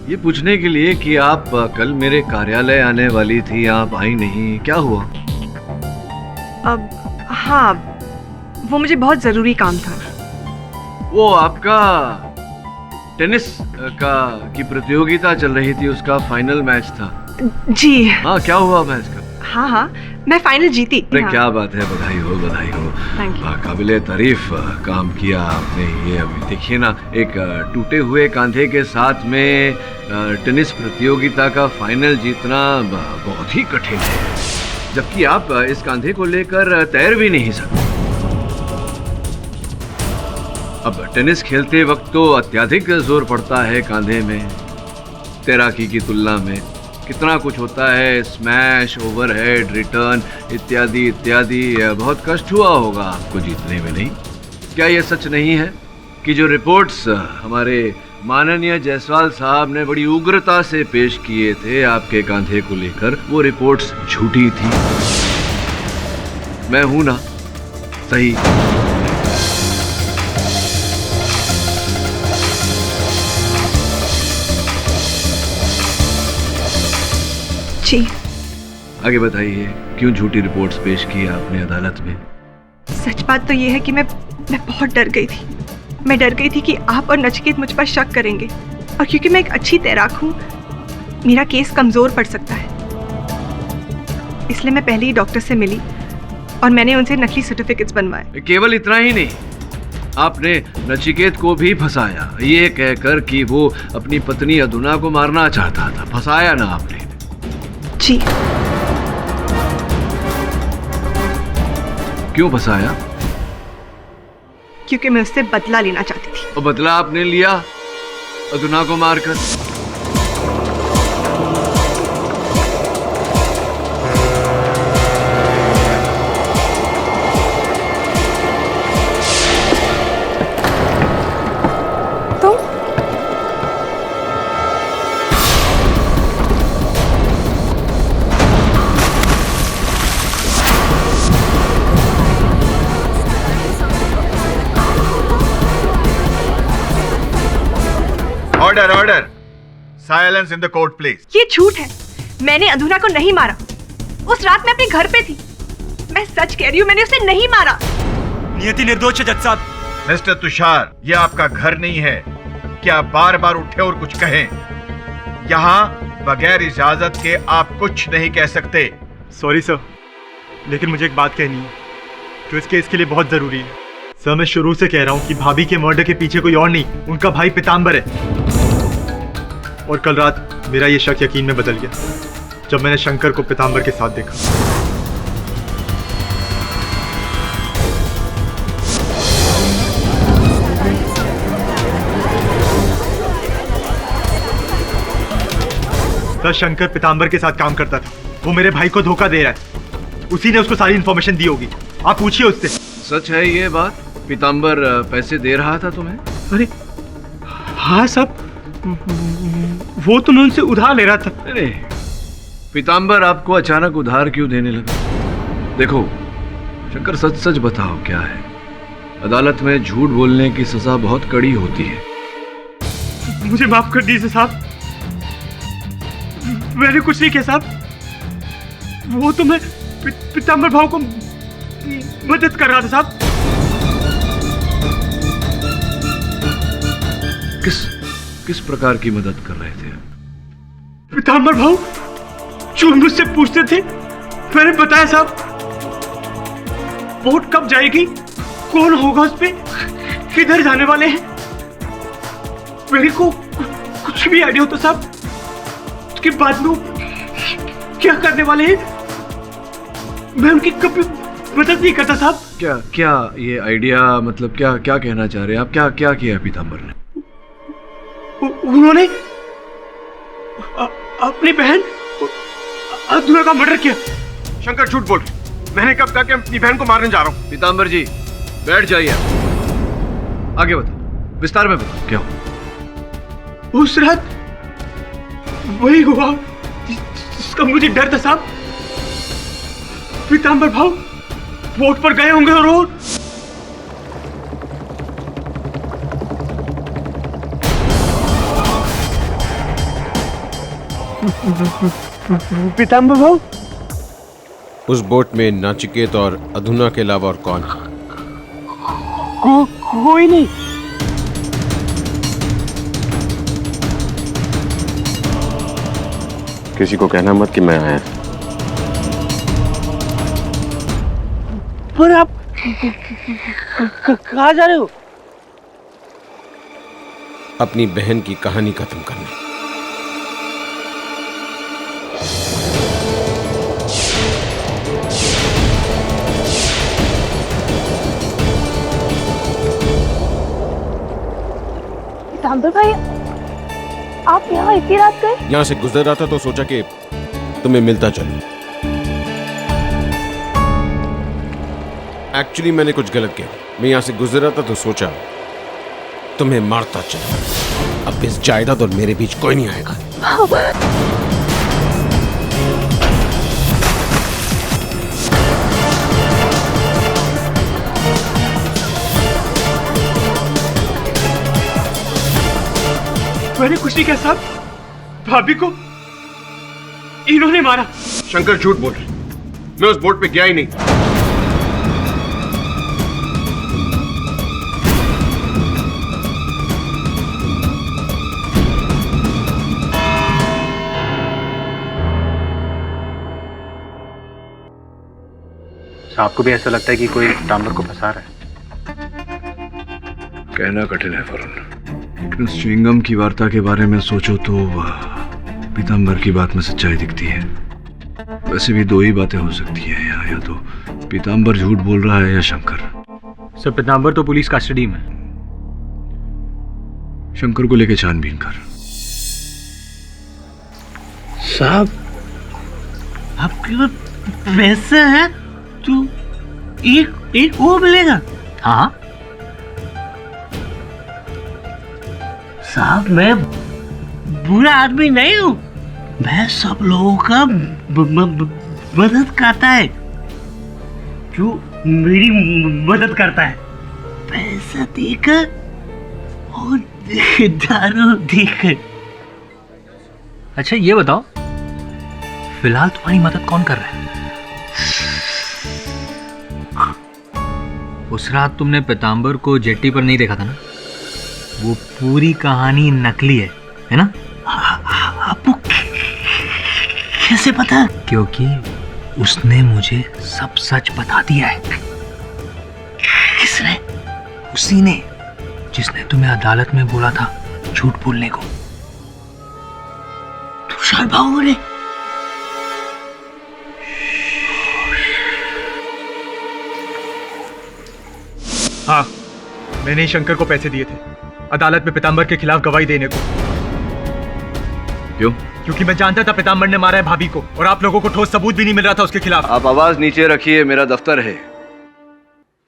ये पूछने के लिए कि आप कल मेरे कार्यालय आने वाली थी, आप आई नहीं, क्या हुआ? अब हाँ, वो मुझे बहुत जरूरी काम था। वो आपका टेनिस की प्रतियोगिता चल रही थी, उसका फाइनल मैच था। जी हाँ, क्या हुआ मैच का? हाँ हाँ, मैं फाइनल जीती। अरे क्या बात है, बधाई हो, बधाई हो। Thank you. काबिले तारीफ काम किया आपने। ये अभी देखिए ना, एक टूटे हुए कंधे के साथ में टेनिस प्रतियोगिता का फाइनल जीतना बहुत ही कठिन है, जबकि आप इस कंधे को लेकर तैर भी नहीं सकते। अब टेनिस खेलते वक्त तो अत्यधिक जोर पड़ता है कंधे में, तैराकी की तुलना में कितना कुछ होता है, स्मैश, ओवरहेड, रिटर्न इत्यादि इत्यादि। बहुत कष्ट हुआ होगा आपको जीतने में, नहीं? क्या यह सच नहीं है कि जो रिपोर्ट्स हमारे माननीय जायसवाल साहब ने बड़ी उग्रता से पेश किए थे आपके कंधे को लेकर, वो रिपोर्ट्स झूठी थी? मैं हूं ना सही? जी आगे बताइए, क्यों झूठी रिपोर्ट्स पेश की आपने अदालत में? सच बात तो ये है कि मैं बहुत डर गई थी। मैं डर गई थी कि आप और नचिकेत मुझ पर शक करेंगे, और क्योंकि मैं एक अच्छी तैराक हूँ, मेरा केस कमजोर पड़ सकता है। इसलिए मैं पहले ही डॉक्टर से मिली और मैंने उनसे नकली सर्टिफिकेट्स बनवाए। केवल इतना ही नहीं, आपने नचिकेत को भी फंसाया, ये कहकर कि वो अपनी पत्नी अधुना को मारना चाहता था। फंसाया ना आपने? जी। क्यों फंसाया? क्योंकि मैं उससे बदला लेना चाहती थी। और बदला आपने लिया अधुना को मारकर? Order order, silence in the court please. ये झूठ है, मैंने अधुना को नहीं मारा। उस रात मैं अपने घर पे थी। मैं सच कह रही हूँ, मैंने उसे नहीं मारा। नियति निर्दोष है जज साहब। मिस्टर तुषार, ये आपका घर नहीं है क्या बार बार उठे और कुछ कहें? यहाँ बगैर इजाजत के आप कुछ नहीं कह सकते। सॉरी सर, लेकिन मुझे एक बात कहनी है जो इस केस के लिए बहुत जरूरी है। सर, मैं शुरू से कह रहा हूँ कि भाभी के मर्डर के पीछे कोई और नहीं, उनका भाई पीतांबर है। और कल रात मेरा ये शक यकीन में बदल गया जब मैंने शंकर को पीतांबर के साथ देखा। सर, शंकर पीतांबर के साथ काम करता था। वो मेरे भाई को धोखा दे रहा है। उसी ने उसको सारी इंफॉर्मेशन दी होगी। आप पूछिए उससे। सच है ये बात? पीतांबर पैसे दे रहा था तुम्हें? अरे हाँ साहब, वो तो मैं उनसे उधार ले रहा था। अरे पीतांबर आपको अचानक उधार क्यों देने लगा? देखो शंकर, सच सच बताओ क्या है? अदालत में झूठ बोलने की सजा बहुत कड़ी होती है। मुझे माफ कर दीजिए साहब, मैंने कुछ नहीं किया साहब। वो तो मैं पीतांबर भाव को मदद कर रहा था साहब। किस प्रकार की मदद कर रहे थे? पीतांबर भाव जो मुझसे पूछते थे मैंने बताया साहब। वोट कब जाएगी, कौन होगा उस पे, किधर जाने वाले हैं, मेरे को कुछ भी आइडिया होता साहब। उसके बाद में क्या करने वाले हैं मैं उनकी कभी मदद नहीं करता साहब। क्या ये आइडिया, मतलब क्या कहना चाह रहे हैं आप? क्या किया पीतांबर ने? उन्होंने अपनी बहन अधुना का मर्डर किया। शंकर झूठ बोल, मैंने कब कहा कि अपनी बहन को मारने जा रहा हूं? पीतांबर जी बैठ जाइए, आगे बताओ, विस्तार में बताओ क्या हुआ? उस रात वही हुआ जिसका मुझे डर था साहब। पीतांबर भाव बोट पर गए होंगे और पीतांबर भाव, उस बोट में नाचिकेत और अधुना के अलावा और कौन? कोई नहीं। किसी को कहना मत कि मैं आया। पर आप कहाँ जा रहे हो? अपनी बहन की कहानी खत्म करने। पीतांबर भाई, आप यहाँ इतनी रात गए? यहां से गुजर रहा था तो सोचा कि तुम्हें मिलता चलूं। एक्चुअली मैंने कुछ गलत किया। मैं यहां से गुजर रहा था तो सोचा तुम्हें मारता चलूं। अब इस जायदाद और मेरे बीच कोई नहीं आएगा। मैंने कुछ नहीं किया साहब, भाभी को इन्होंने मारा। शंकर झूठ बोल रहे, मैं उस बोट पे गया ही नहीं। आपको भी ऐसा लगता है कि कोई पीतांबर को फंसा रहा है? कहना कठिन है वरुण, लेकिन उस च्युइंगम की वार्ता के बारे में सोचो तो पीतांबर की बात में सच्चाई दिखती है। वैसे भी दो ही बातें हो सकती है, या तो पीतांबर झूठ बोल रहा है या शंकर। सर, पीतांबर तो पुलिस कस्टडी में। शंकर को लेके छानबीन कर। साहब, आपके पास पैसा है तो एक वो मिलेगा। हाँ साहब, मैं बुरा आदमी नहीं हूँ। मैं सब लोगों का मदद करता है जो मेरी मदद करता है। पैसा देकर और दारू देकर। अच्छा ये बताओ, फिलहाल तुम्हारी मदद कौन कर रहा है? उस रात तुमने पीतांबर को जेट्टी पर नहीं देखा था ना? वो पूरी कहानी नकली है ना? आपको कैसे पता? क्योंकि उसने मुझे सब सच बता दिया है। किसने? उसी ने जिसने तुम्हें अदालत में बोला था झूठ बोलने को। तुषार भाऊ ने? हाँ, मैंने ही शंकर को पैसे दिए थे अदालत में पीतांबर के खिलाफ गवाही देने को। क्यों? क्योंकि मैं जानता था पीतांबर ने मारा है भाभी को, और आप लोगों को ठोस सबूत भी नहीं मिल रहा था उसके खिलाफ। आप आवाज नीचे रखिए, मेरा दफ्तर है।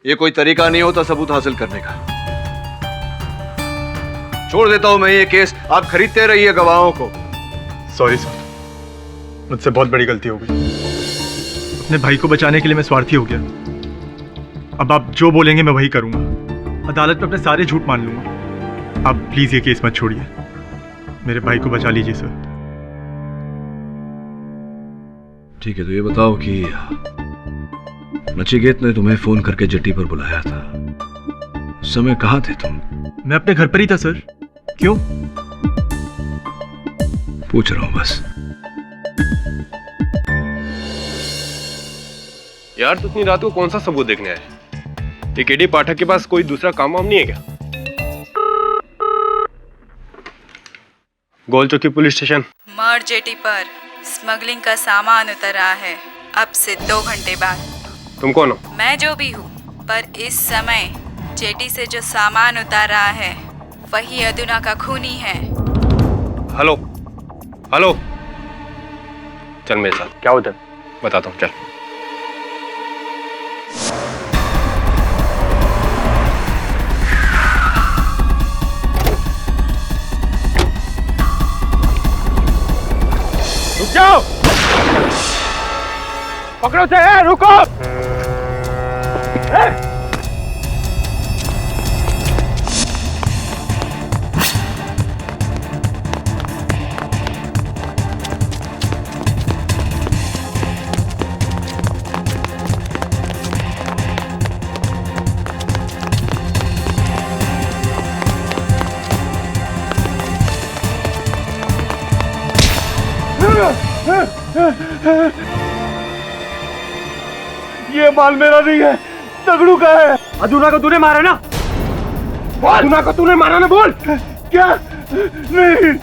ये कोई तरीका नहीं होता सबूत हासिल करने का। छोड़ देता हूं मैं ये केस, आप खरीदते रहिए गवाहों को। सॉरी सर, मुझसे बहुत बड़ी गलती हो गई। अपने भाई को बचाने के लिए मैं स्वार्थी हो गया। अब आप जो बोलेंगे मैं वही करूंगा। अदालत में अपने सारे झूठ मान लूंगा। आप प्लीज ये केस मत छोड़िए, मेरे भाई को बचा लीजिए सर। ठीक है, तो ये बताओ कि नचिकेत ने तुम्हें फोन करके जेट्टी पर बुलाया था, उस समय कहाँ थे तुम? मैं अपने घर पर ही था सर। क्यों? पूछ रहा हूं बस। यार, तू इतनी रात को कौन सा सबूत देखने आया? ये केडी पाठक के पास कोई दूसरा काम वाम नहीं है क्या? गोल चौकी पुलिस स्टेशन। मर जेटी पर स्मगलिंग का सामान उतर रहा है अब से 2 घंटे बाद। तुम कौन हो? मैं जो भी हूँ, पर इस समय जेटी से जो सामान उतार रहा है वही अदुना का खूनी है। हेलो हेलो, चल मेरे साथ। क्या उधर? बताता हूँ, चल। जाओ, पकड़ो से, रुको। ये माल मेरा नहीं है, दगड़ू का है। अदुना को तूने मारा ना? अदुना को तूने मारा ना? बोल। क्या? नहीं।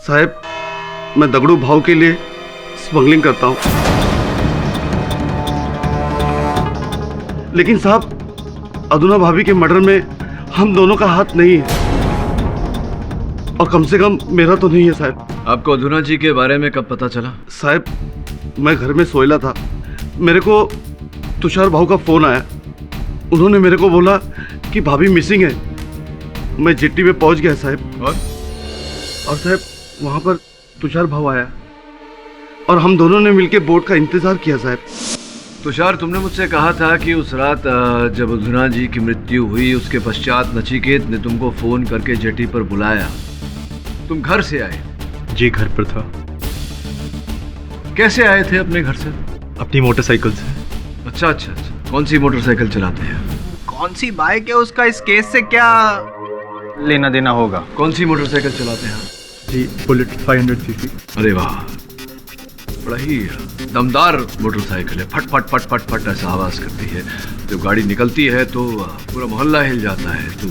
साहब, मैं दगड़ू भाव के लिए स्मगलिंग करता हूं, लेकिन साहब अदुना भाभी के मर्डर में हम दोनों का हाथ नहीं है, और कम से कम मेरा तो नहीं है साहब। आपको अधुना जी के बारे में कब पता चला? साहब, मैं घर में सोया था, मेरे को तुषार भाव का फोन आया। उन्होंने मेरे को बोला कि भाभी मिसिंग है। मैं जेट्टी पे पहुंच गया साहब, और साहब वहां पर तुषार भाव आया और हम दोनों ने मिलकर बोट का इंतजार किया साहब। तुषार, तुमने मुझसे कहा था कि उस रात जब अधुना जी की मृत्यु हुई उसके पश्चात नचिकेत ने तुमको फोन करके जेटी पर बुलाया। तुम घर से आए? जी, घर पर था। कैसे आए थे अपने घर से? अपनी मोटरसाइकिल से। अच्छा अच्छा अच्छा, कौन सी मोटरसाइकिल चलाते हैं? कौन सी बाइक है, उसका इस केस से क्या लेना देना होगा? कौन सी मोटरसाइकिल चलाते हैं? जी, बुलेट 500 सीसी। अरे वाह, बड़ा ही दमदार मोटरसाइकिल है। फट फट फट फट फट ऐसा आवाज करती है। जब गाड़ी निकलती है तो पूरा मोहल्ला हिल जाता है। तो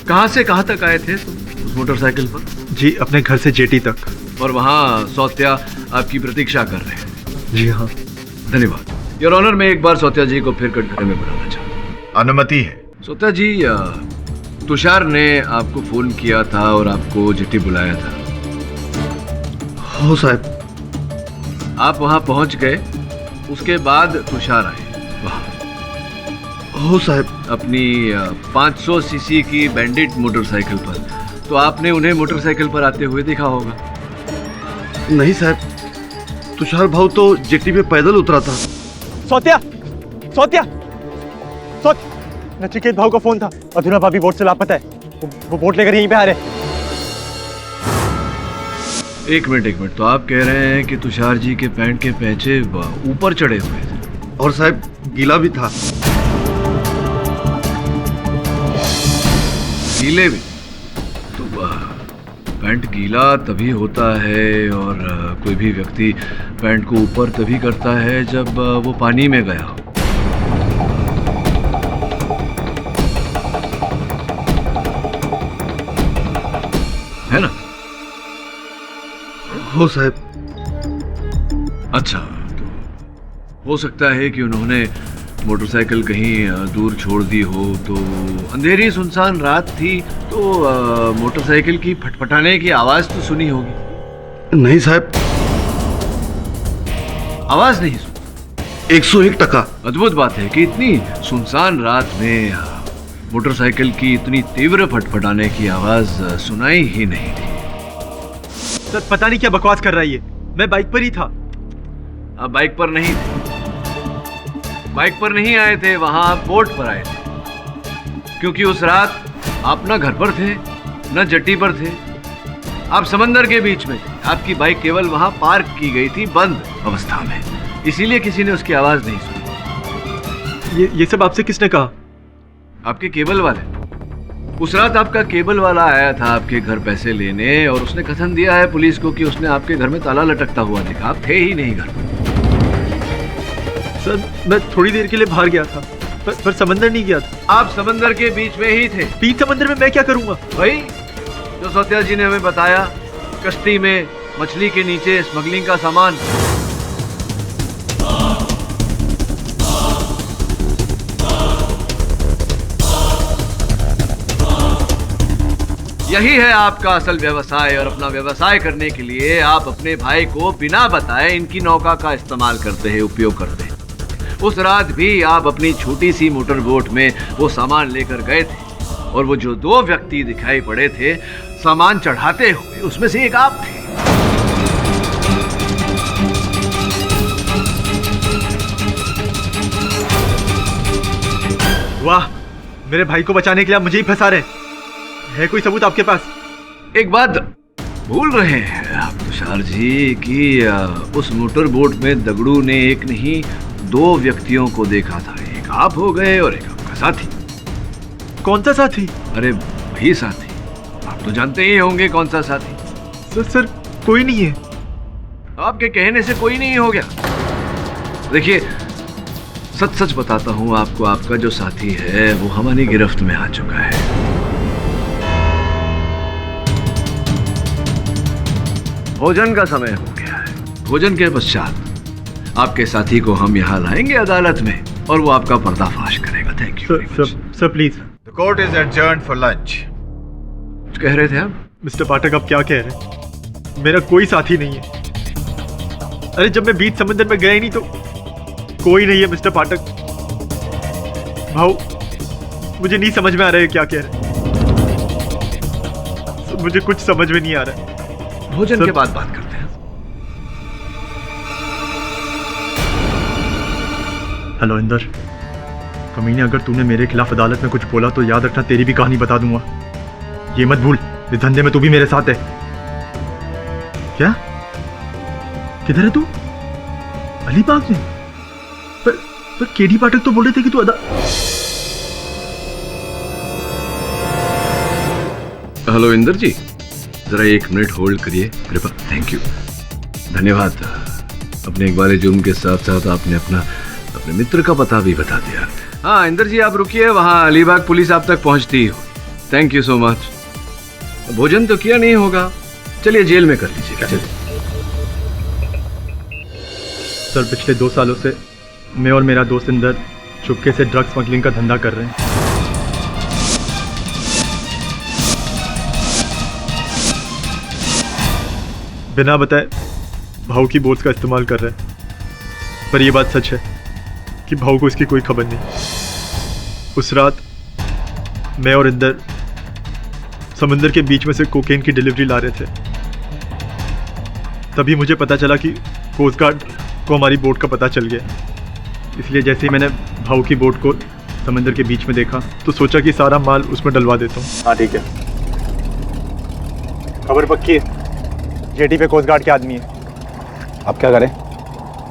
कहाँ से कहाँ तक आए थे तुम उस मोटरसाइकिल पर? जी, अपने घर से जेटी तक। और वहाँ सौत्या आपकी प्रतीक्षा कर रहे हैं? जी हाँ। धन्यवाद योर ऑनर। मैं एक बार सौत्या जी को फिर कटघरे में बुलाना चाहता हूँ। अनुमति है। सौत्या जी, तुषार ने आपको फोन किया था और आपको जेटी बुलाया था। हो साहब। आप वहां पहुंच गए, उसके बाद तुषार आए वहां। हो साहब। अपनी 500 सीसी की बैंडिट मोटरसाइकिल पर। तो आपने उन्हें मोटरसाइकिल पर आते हुए देखा होगा? नहीं साहब, तुषार भाव तो जेटी पे पैदल उतरा था। सौत्या, सौत्या, सौत्या, नचिकेत भाव का फोन था। अधुना भाभी बोट से लापता है। वो बोट लेकर यहीं पे आ रहे। एक मिनट। तो आप कह रहे हैं कि तुषार जी के पैंट के पैंचे ऊपर चढ़े हुए थे? और साहब गीला भी था। गीले भी? तो पैंट गीला तभी होता है और कोई भी व्यक्ति पैंट को ऊपर तभी करता है जब वो पानी में गया हो। है ना? हो साहब। अच्छा, तो हो सकता है कि उन्होंने मोटरसाइकिल कहीं दूर छोड़ दी हो। तो अंधेरी सुनसान रात थी तो मोटरसाइकिल की फटफटाने की आवाज तो सुनी होगी? नहीं साहब, आवाज नहीं सुनी? 101%। अद्भुत बात है कि इतनी सुनसान रात में मोटरसाइकिल की इतनी तीव्र फटफटाने की आवाज सुनाई ही नहीं थी। सर, पता नहीं क्या बकवास कर रहा है ये। मैं बाइक पर ही था। आप बाइक पर नहीं थे? बाइक पर नहीं आए थे, वहां आप बोट पर आए थे, क्योंकि उस रात आप न घर पर थे न जेटी पर थे। आप समंदर के बीच में थे। आपकी बाइक केवल वहां पार्क की गई थी बंद अवस्था में, इसीलिए किसी ने उसकी आवाज नहीं सुनी। ये सब आपसे किसने कहा? आपके केबल वाले। उस रात आपका केबल वाला आया था आपके घर पैसे लेने और उसने कथन दिया है पुलिस को कि उसने आपके घर में ताला लटकता हुआ देखा। आप थे ही नहीं घर पर। सर, मैं थोड़ी देर के लिए बाहर गया था, पर समंदर नहीं गया था। आप समंदर के बीच में ही थे। बीच समंदर में मैं क्या करूंगा? भाई, जो सौत्या जी ने हमें बताया, कश्ती में मछली के नीचे स्मगलिंग का सामान। यही है आपका असल व्यवसाय और अपना व्यवसाय करने के लिए आप अपने भाई को बिना बताए इनकी नौका का इस्तेमाल करते हैं, उपयोग करते हैं। उस रात भी आप अपनी छोटी सी मोटर बोट में वो सामान लेकर गए थे और वो जो दो व्यक्ति दिखाई पड़े थे सामान चढ़ाते हुए उसमें से एक आप थे। वाह, मेरे भाई को बचाने के लिए आप मुझे ही फंसा रहे हैं। है कोई सबूत आपके पास? एक बात भूल रहे हैं आप तुषार जी कि उस मोटर बोट में दगड़ू ने एक नहीं 2 व्यक्तियों को देखा था। एक आप हो गए और एक आपका साथी। कौन सा साथी? अरे वही साथी, आप तो जानते ही होंगे कौन सा साथी। सर कोई नहीं है। आपके कहने से कोई नहीं हो गया। देखिए, सच सच बताता हूं आपको, आपका जो साथी है वो हमारी गिरफ्त में आ चुका है। भोजन का समय हो गया है। भोजन के पश्चात आपके साथी को हम यहाँ लाएंगे अदालत में और वो आपका पर्दाफाश करेगा। Thank you. Sir please. The court is adjourned for lunch. कुछ कह रहे थे आप? मिस्टर पाठक, आप क्या कह रहे हैं? मेरा कोई साथी नहीं है। अरे जब मैं बीच समंदर में गया ही नहीं तो कोई नहीं है मिस्टर पाठक। भाऊ, मुझे नहीं समझ में आ रहा है क्या कह रहे हैं। मुझे कुछ समझ में नहीं आ रहा है। भोजन के बाद बात करते हैं। हेलो इंदर, कमीने, अगर तूने मेरे खिलाफ अदालत में कुछ बोला तो याद रखना तेरी भी कहानी बता दूंगा। ये मत भूल, इस धंधे में तू भी मेरे साथ है। क्या? किधर है तू? अलीबाग में? पर केडी पाठक तो बोल रहे थे कि तू हेलो इंदर जी, जरा 1 मिनट होल्ड करिए कृपा। थैंक यू, धन्यवाद। अपने इकबाल जुर्म के साथ साथ आपने अपने मित्र का पता भी बता दिया। हाँ इंदर जी, आप रुकिए, वहाँ अलीबाग पुलिस आप तक पहुँचती हो। Thank you so much. भोजन तो किया नहीं होगा, चलिए जेल में कर लीजिएगा। चलिए। सर, पिछले 2 सालों से मैं और मेरा दोस्त इंदर चुपके से ड्रग स्मगलिंग का धंधा कर रहे हैं। बिना बताए भाऊ की बोट्स का इस्तेमाल कर रहे हैं। पर यह बात सच है कि भाऊ को इसकी कोई खबर नहीं। उस रात मैं और इंदर समुंदर के बीच में से कोकेन की डिलीवरी ला रहे थे। तभी मुझे पता चला कि कोस्ट गार्ड को हमारी बोट का पता चल गया। इसलिए जैसे ही मैंने भाऊ की बोट को समंदर के बीच में देखा तो सोचा कि सारा माल उसमें डलवा देता हूँ। हाँ ठीक है, खबर पक्की है। जेटी पे कोस्ट गार्ड के आदमी है। अब क्या करें?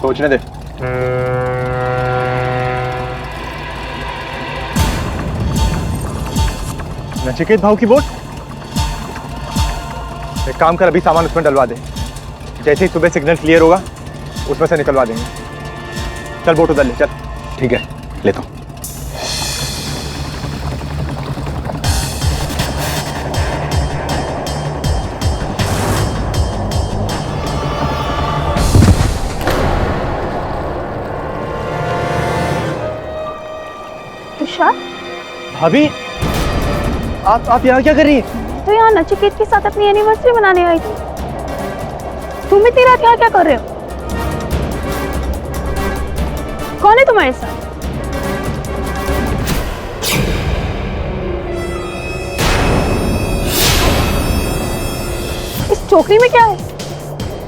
सोचने दे। नचिकेत भाऊ की बोट? एक काम कर, अभी सामान उसमें डलवा दे। जैसे ही सुबह सिग्नल क्लियर होगा उसमें से निकलवा देंगे। चल बोट उधर ले चल। ठीक है, लेता हूँ। तुषार, भाभी, आप यहाँ क्या कर रही हैं? तो यहाँ नचिकेत के साथ अपनी एनिवर्सरी मनाने आई थी। तुम इतनी रात यहाँ क्या कर रहे हो? कौन है तुम्हारे साथ? इस टोकरी में क्या है?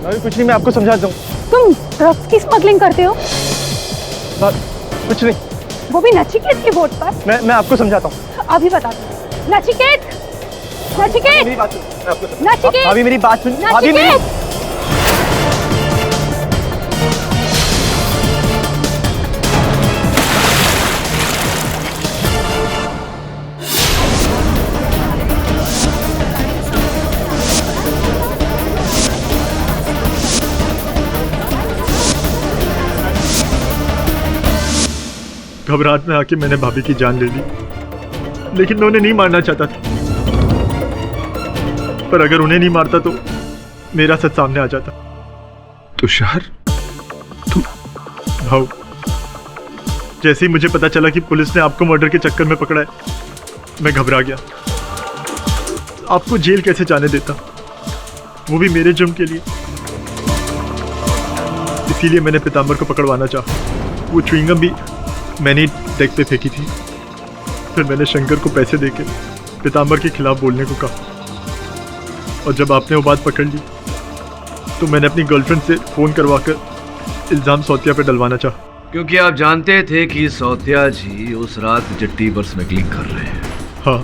अभी कुछ नहीं, मैं आपको समझाता हूँ। तुम ड्रग्स की स्मगलिंग करते हो? कुछ नहीं। वो भी नचिकेत की बोट पर? मैं आपको समझाता हूँ। अभी बता दो। नचिकेत, नचिकेत, मेरी बात सुन। नचिकेत, भाभी मेरी बात सुन। भाभी मेरी घबराहट में आके मैंने भाभी की जान ले ली, लेकिन मैं उन्हें नहीं मारना चाहता था। पर अगर उन्हें नहीं मारता तो मेरा सच सामने आ जाता। तुषार, भाऊ, जैसे ही मुझे पता चला कि पुलिस ने आपको मर्डर के चक्कर में पकड़ा है, मैं घबरा गया। आपको जेल कैसे जाने देता, वो भी मेरे जुर्म के लिए। इसीलिए मैंने पीताम्बर को पकड़वाना चाहा। वो च्युइंगम भी मैंने डेक पे फेंकी थी। फिर मैंने शंकर को पैसे देके पीताम्बर के खिलाफ बोलने को कहा। और जब आपने वो बात पकड़ ली तो मैंने अपनी गर्लफ्रेंड से फ़ोन करवाकर इल्ज़ाम सौतिया पे डलवाना चाहा। क्योंकि आप जानते थे कि सौतिया जी उस रात जट्टी पर स्मगलिंग कर रहे हैं। हाँ,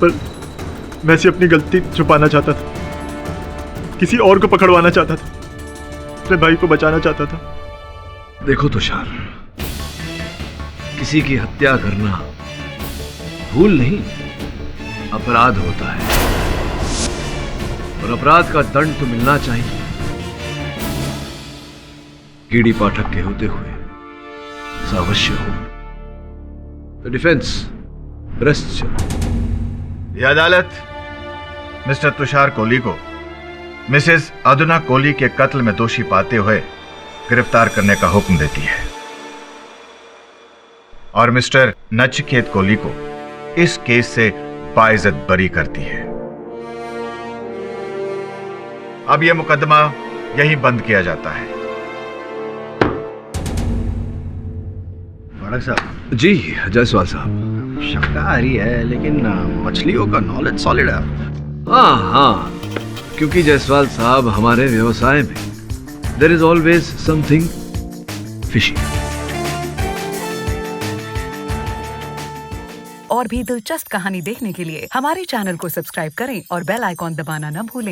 पर मैं से अपनी गलती छुपाना चाहता था, किसी और को पकड़वाना चाहता था, अपने भाई को बचाना चाहता था। देखो तुषार, किसी की हत्या करना भूल नहीं, अपराध होता है और अपराध का दंड तो मिलना चाहिए। कीड़ी पाठक के होते हुए ऐसा अवश्य हो। तो डिफेंस रेस्ट चलो। ये अदालत मिस्टर तुषार कोहली को मिसेस अदुना कोहली के कत्ल में दोषी पाते हुए गिरफ्तार करने का हुक्म देती है और मिस्टर नचिकेत कोहली को इस केस से बाइज्जत बरी करती है। अब यह मुकदमा यहीं बंद किया जाता है। माड़क साहब। जी जायसवाल साहब। शाकाहारी है लेकिन मछलियों का नॉलेज सॉलिड है। हाँ, क्योंकि जायसवाल साहब हमारे व्यवसाय में there is always something fishy. और भी दिलचस्प कहानी देखने के लिए हमारे चैनल को सब्सक्राइब करें और बेल आइकॉन दबाना न भूलें।